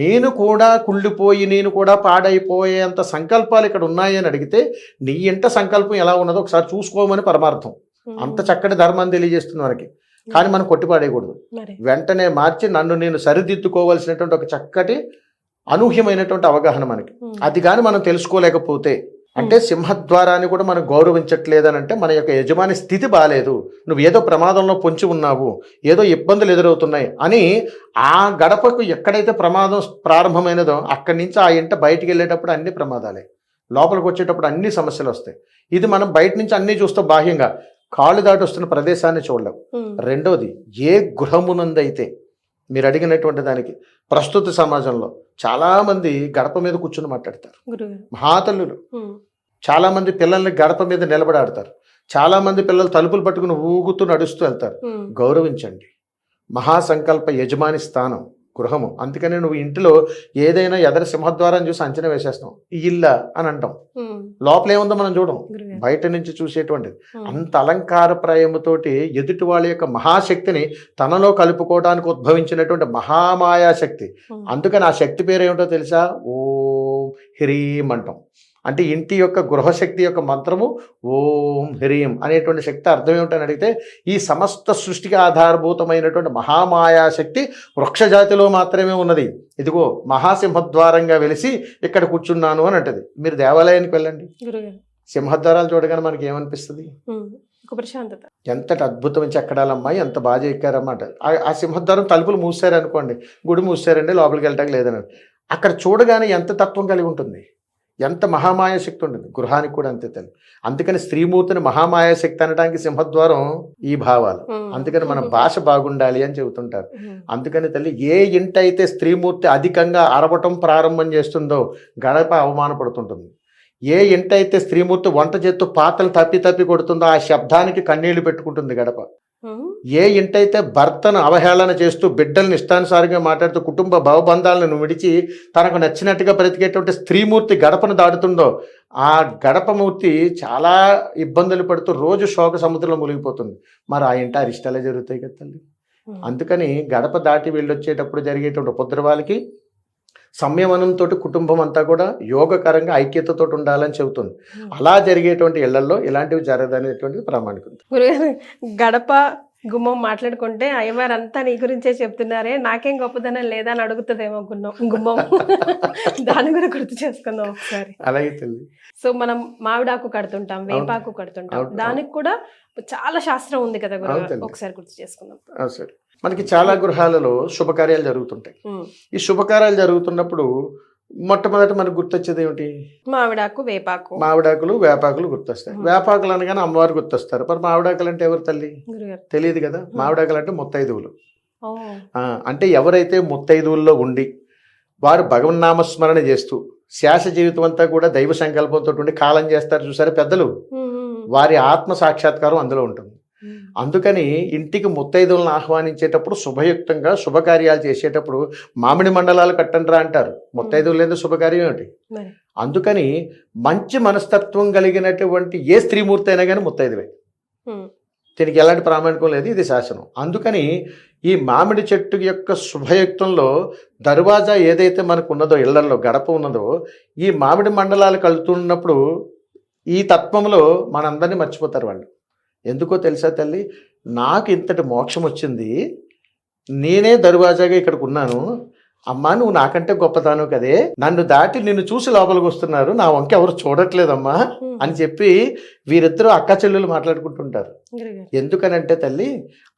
నేను కూడా కుళ్ళిపోయి నేను కూడా పాడైపోయేంత సంకల్పాలు ఇక్కడ ఉన్నాయి అని అడిగితే నీ ఇంట సంకల్పం ఎలా ఉన్నదో ఒకసారి చూసుకోమని పరమార్థం. అంత చక్కటి ధర్మాన్ని తెలియజేస్తుంది మనకి. కానీ మనం కొట్టిపాడేయకూడదు, వెంటనే మార్చి నన్ను నేను సరిదిద్దుకోవాల్సినటువంటి ఒక చక్కటి అనూహ్యమైనటువంటి అవగాహన మనకి. అది కానీ మనం తెలుసుకోలేకపోతే, అంటే సింహద్వారాన్ని కూడా మనం గౌరవించట్లేదని అంటే మన యొక్క యజమాని స్థితి బాగాలేదు, నువ్వు ఏదో ప్రమాదంలో పొంచి ఉన్నావు, ఏదో ఇబ్బందులు ఎదురవుతున్నాయి అని ఆ గడపకు ఎక్కడైతే ప్రమాదం ప్రారంభమైనదో అక్కడి నుంచి ఆ ఇంట బయటికి వెళ్ళేటప్పుడు అన్ని ప్రమాదాలే, లోపలికి వచ్చేటప్పుడు అన్ని సమస్యలు వస్తాయి. ఇది మనం బయట నుంచి అన్నీ చూస్తూ బాహ్యంగా కాళ్ళు దాటి వస్తున్న ప్రదేశాన్ని చూడలేవు. రెండోది, ఏ గృహమునందైతే మీరు అడిగినటువంటి దానికి ప్రస్తుత సమాజంలో చాలామంది గడప మీద కూర్చుని మాట్లాడతారు. మహాతల్లులు చాలామంది పిల్లల్ని గడప మీద నిలబడాడతారు. చాలామంది పిల్లలు తలుపులు పట్టుకుని ఊగుతూ నడుస్తూ వెళ్తారు. గౌరవించండి. మహాసంకల్ప యజమాని స్థానం గృహము. అందుకని నువ్వు ఇంటిలో ఏదైనా ఎదర సింహద్వారం చూసి అంచనా వేసేస్తాం, ఈ ఇల్లా అని అంటాం. లోపల ఏముందో మనం చూడం, బయట నుంచి చూసేటువంటిది. అంత అలంకారప్రాయముతోటి ఎదుటి వాళ్ళ యొక్క మహాశక్తిని తనలో కలుపుకోవడానికి ఉద్భవించినటువంటి మహామాయాశక్తి. అందుకని ఆ శక్తి పేరు ఏమిటో తెలుసా? ఓం హ్రీం అంటాం. అంటే ఇంటి యొక్క గృహశక్తి యొక్క మంత్రము ఓం హ్రీం అనేటువంటి శక్తి అర్థం ఏమిటని అడిగితే ఈ సమస్త సృష్టికి ఆధారభూతమైనటువంటి మహామాయాశక్తి వృక్షజాతిలో మాత్రమే ఉన్నది. ఇదిగో మహాసింహద్వారంగా వెలిసి ఇక్కడ కూర్చున్నాను అని అంటది. మీరు దేవాలయానికి వెళ్ళండి, సింహద్వారాలు చూడగానే మనకి ఏమనిపిస్తుంది? ఎంతటి అద్భుతమైన చెక్కడాలమ్మా, ఎంత బాగా ఎక్కారన్నమాట. ఆ సింహద్వారం తలుపులు మూసారనుకోండి, గుడి మూసారండి, లోపలికి వెళ్ళటానికి లేదని, అక్కడ చూడగానే ఎంత తత్వం కలిగి ఉంటుంది, ఎంత మహామాయాశక్తి ఉంటుంది. గృహానికి కూడా అంతే తల్లి. అందుకని స్త్రీమూర్తిని మహామాయాశక్తి అనడానికి సింహద్వారం ఈ భావాలు. అందుకని మన భాష బాగుండాలి అని చెబుతుంటారు. అందుకని తల్లి, ఏ ఇంటైతే స్త్రీమూర్తి అధికంగా అరవటం ప్రారంభం చేస్తుందో గడప అవమానపడుతుంటుంది. ఏ ఇంటైతే స్త్రీమూర్తి వంట చేస్తూ పాత్రలు తప్పి కొడుతుందో ఆ శబ్దానికి కన్నీళ్లు పెట్టుకుంటుంది గడప. ఏ ఇంటైతే భర్తను అవహేళన చేస్తూ బిడ్డల్ని ఇష్టానుసారంగా మాట్లాడుతూ కుటుంబ భవబంధాలను విడిచి తనకు నచ్చినట్టుగా బ్రతికేటువంటి స్త్రీమూర్తి గడపను దాటుతుందో ఆ గడపమూర్తి చాలా ఇబ్బందులు పడుతూ రోజు శోక సముద్రంలో మునిగిపోతుంది. మరి ఆ ఇంట అరిష్టాలే జరుగుతాయి కదా తల్లి. అందుకని గడప దాటి వెళ్ళొచ్చేటప్పుడు జరిగేటువంటి ఉపద్రవాలకి సంయమనంతో కుటుంబం అంతా కూడా యోగకరంగా ఐక్యతతో ఉండాలని చెబుతుంది. అలా జరిగేటువంటి ఇళ్లలో ఇలాంటివి జరగదనేటువంటిది ప్రామాణికం. గురుగారు, గడప గుమ్మం మాట్లాడుకుంటే అయ్యవారు అంతా నీ గురించే చెప్తున్నారే, నాకేం గొప్పదనం లేదా అని అడుగుతుందేమో గుమ్మం. దాని కూడా గుర్తు చేసుకుందాం ఒకసారి. అలాగే తల్లి. సో మనం మామిడాకు కడుతుంటాం, వేపాకు కడుతుంటాం, దానికి కూడా చాలా శాస్త్రం ఉంది కదా గురుగారు, ఒకసారి గుర్తు చేసుకుందాం. సరే, మనకి చాలా గృహాలలో శుభకార్యాలు జరుగుతుంటాయి. ఈ శుభకార్యాలు జరుగుతున్నప్పుడు మొట్టమొదటి మనకు గుర్తొచ్చేది ఏమిటి? మామిడాకు, వేపాకు. మామిడాకులు, వేపాకులు గుర్తొస్తాయి. వేపాకులు అనగానే అమ్మవారు గుర్తొస్తారు. మరి మామిడాకులు అంటే ఎవరు తల్లి? తెలియదు కదా. మామిడాకులు అంటే ముత్తైదువులు. అంటే ఎవరైతే ముత్తైదువుల్లో ఉండి వారు భగవన్నామస్మరణ చేస్తూ శాస జీవితం అంతా కూడా దైవ సంకల్పంతో ఉండి కాలం చేస్తారు చూసారా పెద్దలు, వారి ఆత్మ సాక్షాత్కారం అందులో ఉంటుంది. అందుకని ఇంటికి ముత్తైదువులను ఆహ్వానించేటప్పుడు శుభయుక్తంగా శుభకార్యాలు చేసేటప్పుడు మామిడి మండలాలు కట్టండ్రా అంటారు. ముత్తైదువులు లేదా శుభకార్యం ఏమిటి? అందుకని మంచి మనస్తత్వం కలిగినటువంటి ఏ స్త్రీమూర్తి అయినా కానీ ముత్తైదువే. దీనికి ఎలాంటి ప్రామాణికం లేదు, ఇది శాసనం. అందుకని ఈ మామిడి చెట్టు యొక్క శుభయుక్తంలో దర్వాజా ఏదైతే మనకు ఉన్నదో, ఇళ్లలో గడప ఉన్నదో, ఈ మామిడి మండలాలు కలుతున్నప్పుడు ఈ తత్వంలో మనందరినీ మర్చిపోతారు వాళ్ళు. ఎందుకో తెలుసా తల్లి, నాకు ఇంతటి మోక్షం వచ్చింది, నేనే దర్వాజాగా ఇక్కడికి ఉన్నాను, అమ్మా నువ్వు నాకంటే గొప్పదాను కదే, నన్ను దాటి నిన్ను చూసి లోపలికి వస్తున్నారు, నా వంక ఎవరు చూడట్లేదమ్మా అని చెప్పి వీరిద్దరూ అక్క చెల్లెలు మాట్లాడుకుంటుంటారు. ఎందుకనంటే తల్లి,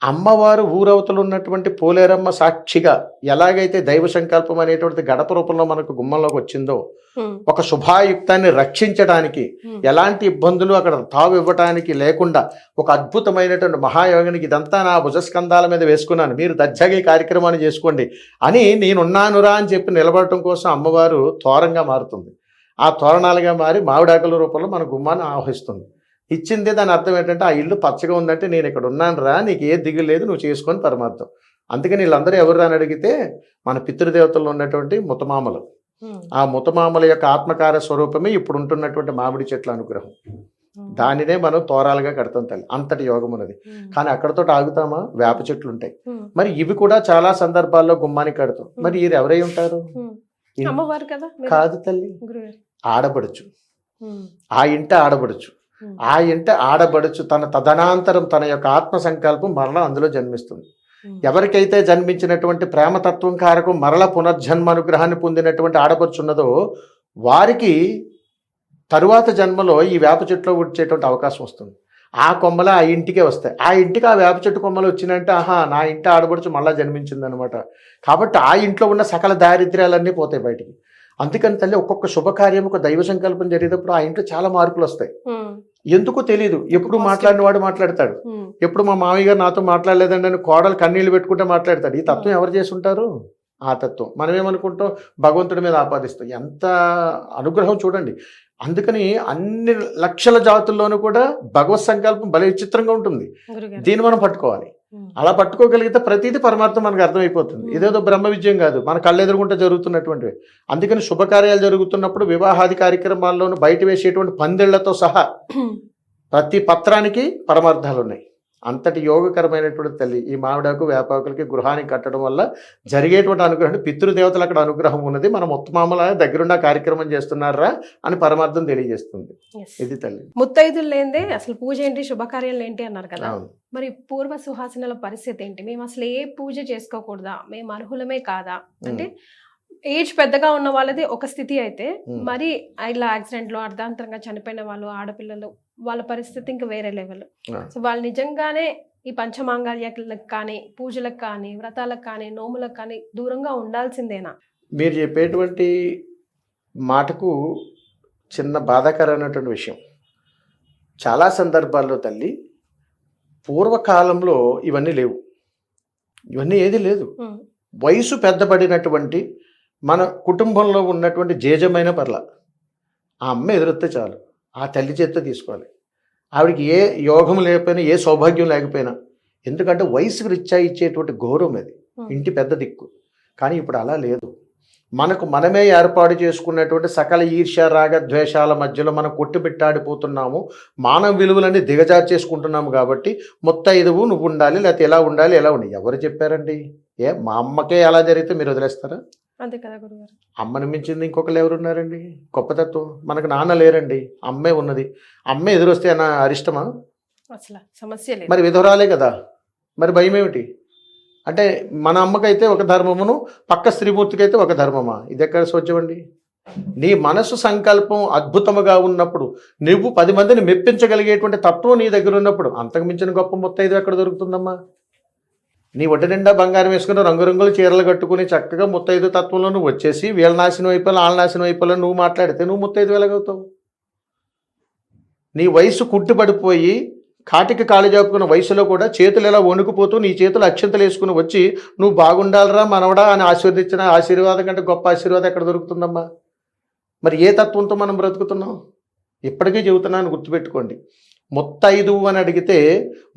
అమ్మవారు ఊరవతలు ఉన్నటువంటి పోలేరమ్మ సాక్షిగా ఎలాగైతే దైవ సంకల్పం అనేటువంటి గడప రూపంలో మనకు గుమ్మంలోకి వచ్చిందో, ఒక శుభాయుక్తాన్ని రక్షించడానికి, ఎలాంటి ఇబ్బందులు అక్కడ తావు ఇవ్వటానికి లేకుండా ఒక అద్భుతమైనటువంటి మహాయోగానికి ఇదంతా నా భుజస్కంధాల మీద వేసుకున్నాను, మీరు దర్జాగా ఈ కార్యక్రమాన్ని చేసుకోండి అని నేనున్నానురా అని చెప్పి నిలబడటం కోసం అమ్మవారు తోరంగా మారుతుంది. ఆ తోరణాలుగా మారి మామిడాకుల రూపంలో మన గుమ్మాన్ని ఆహ్వానిస్తుంది. ఇచ్చింది దాని అర్థం ఏంటంటే ఆ ఇల్లు పచ్చగా ఉందంటే నేను ఇక్కడ ఉన్నాను రా, నీకు ఏ దిగులు లేదు, నువ్వు చేసుకొని పరమార్థం. అందుకని వీళ్ళందరూ ఎవరు అని అడిగితే మన పితృదేవతల్లో ఉన్నటువంటి ముతమామలు, ఆ ముతమామల యొక్క ఆత్మకార స్వరూపమే ఇప్పుడు ఉంటున్నటువంటి మామిడి చెట్ల అనుగ్రహం. దానినే మనం తోరాలుగా కడతాం తల్లి, అంతటి యోగం ఉన్నది. కానీ అక్కడతో ఆగుతామా? వేప చెట్లు ఉంటాయి. మరి ఇవి కూడా చాలా సందర్భాల్లో గుమ్మానికి కడతాం. మరి వీరు ఎవరై ఉంటారు? కాదు తల్లి, ఆడబడుచు. ఆ ఇంట ఆడబడుచు. ఆ ఇంట ఆడబడుచు తన తదనంతరం తన యొక్క ఆత్మ సంకల్పం మరలా అందులో జన్మిస్తుంది. ఎవరికైతే జన్మించినటువంటి ప్రేమతత్వం కారకం మరల పునర్జన్మ అనుగ్రహాన్ని పొందినటువంటి ఆడపడుచు ఉన్నదో వారికి తరువాత జన్మలో ఈ వేప చెట్లో వచ్చేటువంటి అవకాశం వస్తుంది. ఆ కొమ్మలు ఆ ఇంటికే వస్తాయి. ఆ ఇంటికి ఆ వేప చెట్టు కొమ్మలు వచ్చినంటే ఆహా నా ఇంటి ఆడపడుచు మళ్ళా జన్మించింది అనమాట. కాబట్టి ఆ ఇంట్లో ఉన్న సకల దారిద్ర్యాలన్నీ పోతాయి బయటికి. అందుకని తల్లి ఒక్కొక్క శుభకార్యం, ఒక దైవ సంకల్పం జరిగేటప్పుడు ఆ ఇంట్లో చాలా మార్పులు వస్తాయి. ఎందుకో తెలియదు. ఎప్పుడు మాట్లాడిన వాడు మాట్లాడతాడు. ఎప్పుడు మా మామయ్య గారు నాతో మాట్లాడలేదండి అని కోడలు కన్నీళ్లు పెట్టుకుంటే మాట్లాడతాడు. ఈ తత్వం ఎవరు చేసి ఉంటారు? ఆ తత్వం. మనం ఏమనుకుంటాం? భగవంతుడి మీద ఆపాదిస్తాం. ఎంత అనుగ్రహం చూడండి. అందుకని అన్ని లక్షల జాతుల్లోనూ కూడా భగవత్ సంకల్పం భలే విచిత్రంగా ఉంటుంది. దీన్ని మనం పట్టుకోవాలి. అలా పట్టుకోగలిగితే ప్రతిదీ పరమార్థం మనకు అర్థమైపోతుంది. ఇదేదో బ్రహ్మ విజయం కాదు, మన కళ్ళెదురుగుంటే జరుగుతున్నటువంటివి. అందుకని శుభకార్యాలు జరుగుతున్నప్పుడు వివాహాది కార్యక్రమాల్లోనూ బయట వేసేటువంటి పందిళ్లతో సహా ప్రతి పత్రానికి పరమార్థాలు ఉన్నాయి. అంతటి యోగకరమైనటువంటి తల్లి ఈ మామిడాకు వేపాకులకి గృహానికి కట్టడం వల్ల జరిగేటువంటి అనుగ్రహం, పితృదేవతలు అక్కడ అనుగ్రహం ఉన్నది, మనం ముత్తమామల దగ్గరుండి ఆ కార్యక్రమం చేస్తున్నారా అని పరమార్థం తెలియజేస్తుంది. ఇది తల్లి. ముత్తైదులు లేదే అసలు పూజ ఏంటి, శుభకార్యాలు ఏంటి అన్నారు కదా. మరి పూర్వ సుహాసినుల పరిస్థితి ఏంటి? మేము అసలు ఏ పూజ చేసుకోకూడదా, మేము అర్హులమే కాదా? అంటే ఏజ్ పెద్దగా ఉన్న వాళ్ళది ఒక స్థితి అయితే, మరి ఇలా యాక్సిడెంట్ లో అర్ధాంతరంగా చనిపోయిన వాళ్ళు, ఆడపిల్లలు, వాళ్ళ పరిస్థితి ఇంకా వేరే లెవెల్. సో వాళ్ళు నిజంగానే ఈ పంచమాంగళ్యాలకు కానీ, పూజలకు కానీ, వ్రతాలకు కానీ, నోములకు కానీ దూరంగా ఉండాల్సిందేనా? మీరు చెప్పేటువంటి మాటకు చిన్న బాధాకరమైనటువంటి విషయం. చాలా సందర్భాల్లో తల్లి పూర్వకాలంలో ఇవన్నీ లేవు, ఇవన్నీ ఏది లేదు. వయసు పెద్దపడినటువంటి మన కుటుంబంలో ఉన్నటువంటి జేజమైన పర్ల ఆ అమ్మ ఎదురొస్తే చాలు, ఆ తల్లి చేత్తో తీసుకోవాలి. ఆవిడికి ఏ యోగం లేకపోయినా, ఏ సౌభాగ్యం లేకపోయినా, ఎందుకంటే వయసుకు రీత్యా ఇచ్చేటువంటి గౌరవం అది, ఇంటి పెద్ద దిక్కు. కానీ ఇప్పుడు అలా లేదు. మనకు మనమే ఏర్పాటు చేసుకున్నటువంటి సకల ఈర్ష్య రాగ ద్వేషాల మధ్యలో మనం కొట్టుబిట్టాడిపోతున్నాము. మానవ విలువలన్నీ దిగజార్చేసుకుంటున్నాము. కాబట్టి ముత్తైదువు నువ్వు ఉండాలి, లేకపోతే ఎలా ఉండాలి, ఎలా ఉండాలి. ఎవరు చెప్పారండి? మా అమ్మకే ఎలా జరిగితే మీరు వదిలేస్తారా? అంతే కదా గురుగారు. అమ్మను మించింది ఇంకొకరు ఎవరున్నారండి? గొప్పతత్వం. మనకు నాన్న లేరండి, అమ్మే ఉన్నది. అమ్మే ఎదురొస్తే అన్న అరిష్టమా? అసలు సమస్య లేదు. మరి విధవరాలే కదా, మరి భయం ఏమిటి? అంటే మన అమ్మకైతే ఒక ధర్మమును, పక్క స్త్రీమూర్తికి అయితే ఒక ధర్మమా? ఇది ఎక్కడ సోచ్యమండి? నీ మనసు సంకల్పం అద్భుతముగా ఉన్నప్పుడు, నువ్వు 10 మందిని మెప్పించగలిగేటువంటి తత్వం నీ దగ్గర ఉన్నప్పుడు అంతకు మించిన గొప్ప ముత్తైదు ఎక్కడ దొరుకుతుందమ్మా? నీ ఒడ్డు నిండా బంగారం వేసుకుని రంగురంగుల చీరలు కట్టుకుని చక్కగా ముత్తైదు తత్వంలో నువ్వు వచ్చేసి వీళ్ళ నాశనం అయిపోయి వాళ్ళ నాశనం అయిపోయి నువ్వు మాట్లాడితే నువ్వు ముత్తైదు ఎలాగవుతావు? నీ వయసు కుట్టిపడిపోయి కాటికి కాళ్ళు జాపుకున్న వయసులో కూడా చేతులు ఎలా వణుకుపోతూ నీ చేతులు అక్షంతలు వేసుకుని వచ్చి నువ్వు బాగుండాలరా మనవడా అని ఆశీర్వదించిన ఆశీర్వాదం కంటే గొప్ప ఆశీర్వాదం ఎక్కడ దొరుకుతుందమ్మా? మరి ఏ తత్వంతో మనం బ్రతుకుతున్నాం? ఇప్పటికీ చెబుతున్నాను, గుర్తుపెట్టుకోండి. ముత్తైదు అని అడిగితే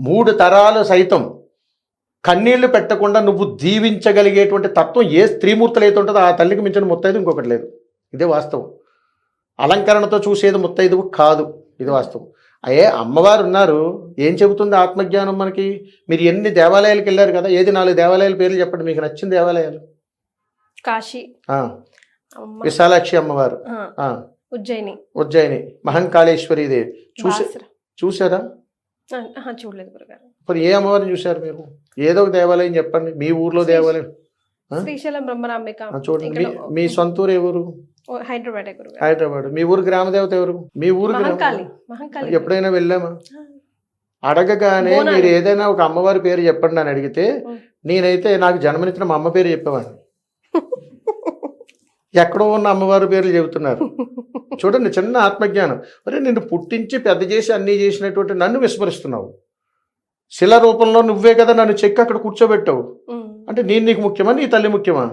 3 తరాలు సైతం కన్నీళ్లు పెట్టకుండా నువ్వు దీవించగలిగేటువంటి తత్వం ఏ స్త్రీమూర్తులు అయితే ఉంటుందో ఆ తల్లికి మించిన ముత్తైదు ఇంకొకటి లేదు. ఇదే వాస్తవం. అలంకరణతో చూసేది ముత్తైదువు కాదు, ఇది వాస్తవం. అమ్మవారు ఉన్నారు. ఏం చెబుతుంది ఆత్మజ్ఞానం మనకి? మీరు ఎన్ని దేవాలయాలకు వెళ్ళారు కదా, ఏది 4 దేవాలయాల పేర్లు చెప్పండి మీకు నచ్చిన దేవాలయాలు. కాశీ, విశాలాక్షి అమ్మవారు, ఉజ్జయిని, మహంకాళేశ్వరి దేవి చూసారా? చూడలేదు గురుగారు. మరి ఏ అమ్మవారిని చూశారు మీరు? ఏదో ఒక దేవాలయం చెప్పండి మీ ఊర్లో దేవాలయం. శ్రీశైలం బ్రహ్మరాంబిక చూడండి, మీ సొంత ఊరు ఎవరు? హైదరాబాద్ గురుగారు. హైదరాబాద్. మీ ఊరు గ్రామ దేవత ఎవరు? మీ ఊరు మహంకాళి. మహంకాళి ఎప్పుడైనా వెళ్ళామా? అడగగానే బోనాలు. మీరు ఏదైనా ఒక అమ్మవారి పేరు చెప్పండి అని అడిగితే నేనైతే నాకు జన్మనిచ్చిన మా అమ్మ పేరు చెప్పేవాడిని. ఎక్కడో ఉన్న అమ్మవారి పేర్లు చెబుతున్నారు. చూడండి, చిన్న ఆత్మజ్ఞానం. మరి నిన్ను పుట్టించి పెద్ద చేసి అన్నీ చేసినటువంటి నన్ను విస్మరిస్తున్నావు. శిల రూపంలో నువ్వే కదా నన్ను చెక్కి అక్కడ కూర్చోబెట్టావు. అంటే నేను నీకు ముఖ్యమా, నీ తల్లి ముఖ్యమా?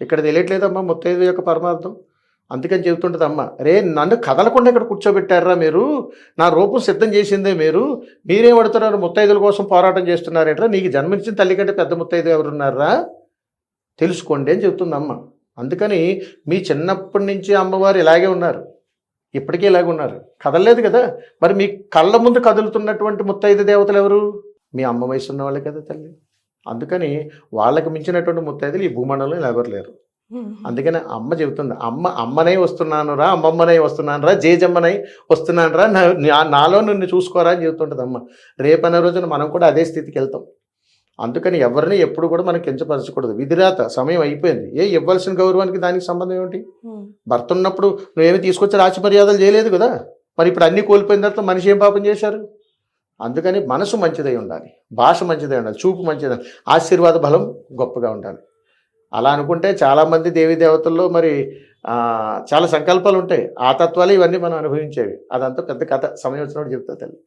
ఇక్కడ తెలియట్లేదమ్మా ముత్తైదు యొక్క పరమార్థం. అందుకని చెబుతుంటుంది అమ్మ, రే నన్ను కదలకుండా ఇక్కడ కూర్చోబెట్టారా మీరు? నా రూపం సిద్ధం చేసిందే మీరు. మీరేం పడుతున్నారు? ముత్తైదుల కోసం పోరాటం చేస్తున్నారేంట్రా? నీకు జన్మించిన తల్లి కంటే పెద్ద ముత్తైదు ఎవరున్నారా? తెలుసుకోండి అని చెబుతుంది అమ్మ. అందుకని మీ చిన్నప్పటి నుంచి అమ్మవారు ఇలాగే ఉన్నారు, ఇప్పటికీ ఇలాగే ఉన్నారు, కదలలేదు కదా. మరి మీ కళ్ళ ముందు కదులుతున్నటువంటి ముత్తైదు దేవతలు ఎవరు? మీ అమ్మ వయసు ఉన్న వాళ్ళే కదా తల్లి. అందుకని వాళ్ళకి మించినటువంటి ముత్తైదులు ఈ భూమండలంలో ఇలా ఎవరు లేరు. అందుకని అమ్మ చెబుతుంది, అమ్మనై వస్తున్నాను రా, అమ్మమ్మనై వస్తున్నాను రా, జేజమ్మనై వస్తున్నాను రా, నాలో నిన్ను చూసుకోరా అని చెబుతుంటుంది అమ్మ. రేపనే రోజున మనం కూడా అదే స్థితికి వెళ్తాం. అందుకని ఎవరిని ఎప్పుడు కూడా మనం కించపరచకూడదు. విధిరాత సమయం అయిపోయింది. ఇవ్వాల్సిన గౌరవానికి దానికి సంబంధం ఏమిటి? భర్త ఉన్నప్పుడు నువ్వేమి తీసుకొచ్చి రాచి మర్యాదలు చేయలేదు కదా. మరి ఇప్పుడు అన్నీ కోల్పోయిన తర్వాత మనిషి ఏం పాపం చేశారు? అందుకని మనసు మంచిదై ఉండాలి, భాష మంచిదై ఉండాలి, చూపు మంచిదై, ఆశీర్వాద బలం గొప్పగా ఉండాలి. అలా అనుకుంటే చాలామంది దేవీ దేవతల్లో మరి చాలా సంకల్పాలు ఉంటాయి. ఆ తత్వాలు ఇవన్నీ మనం అనుభవించేవి. అదంతా పెద్ద కథ, సమయం వచ్చినప్పుడు చెప్తా తల్లి.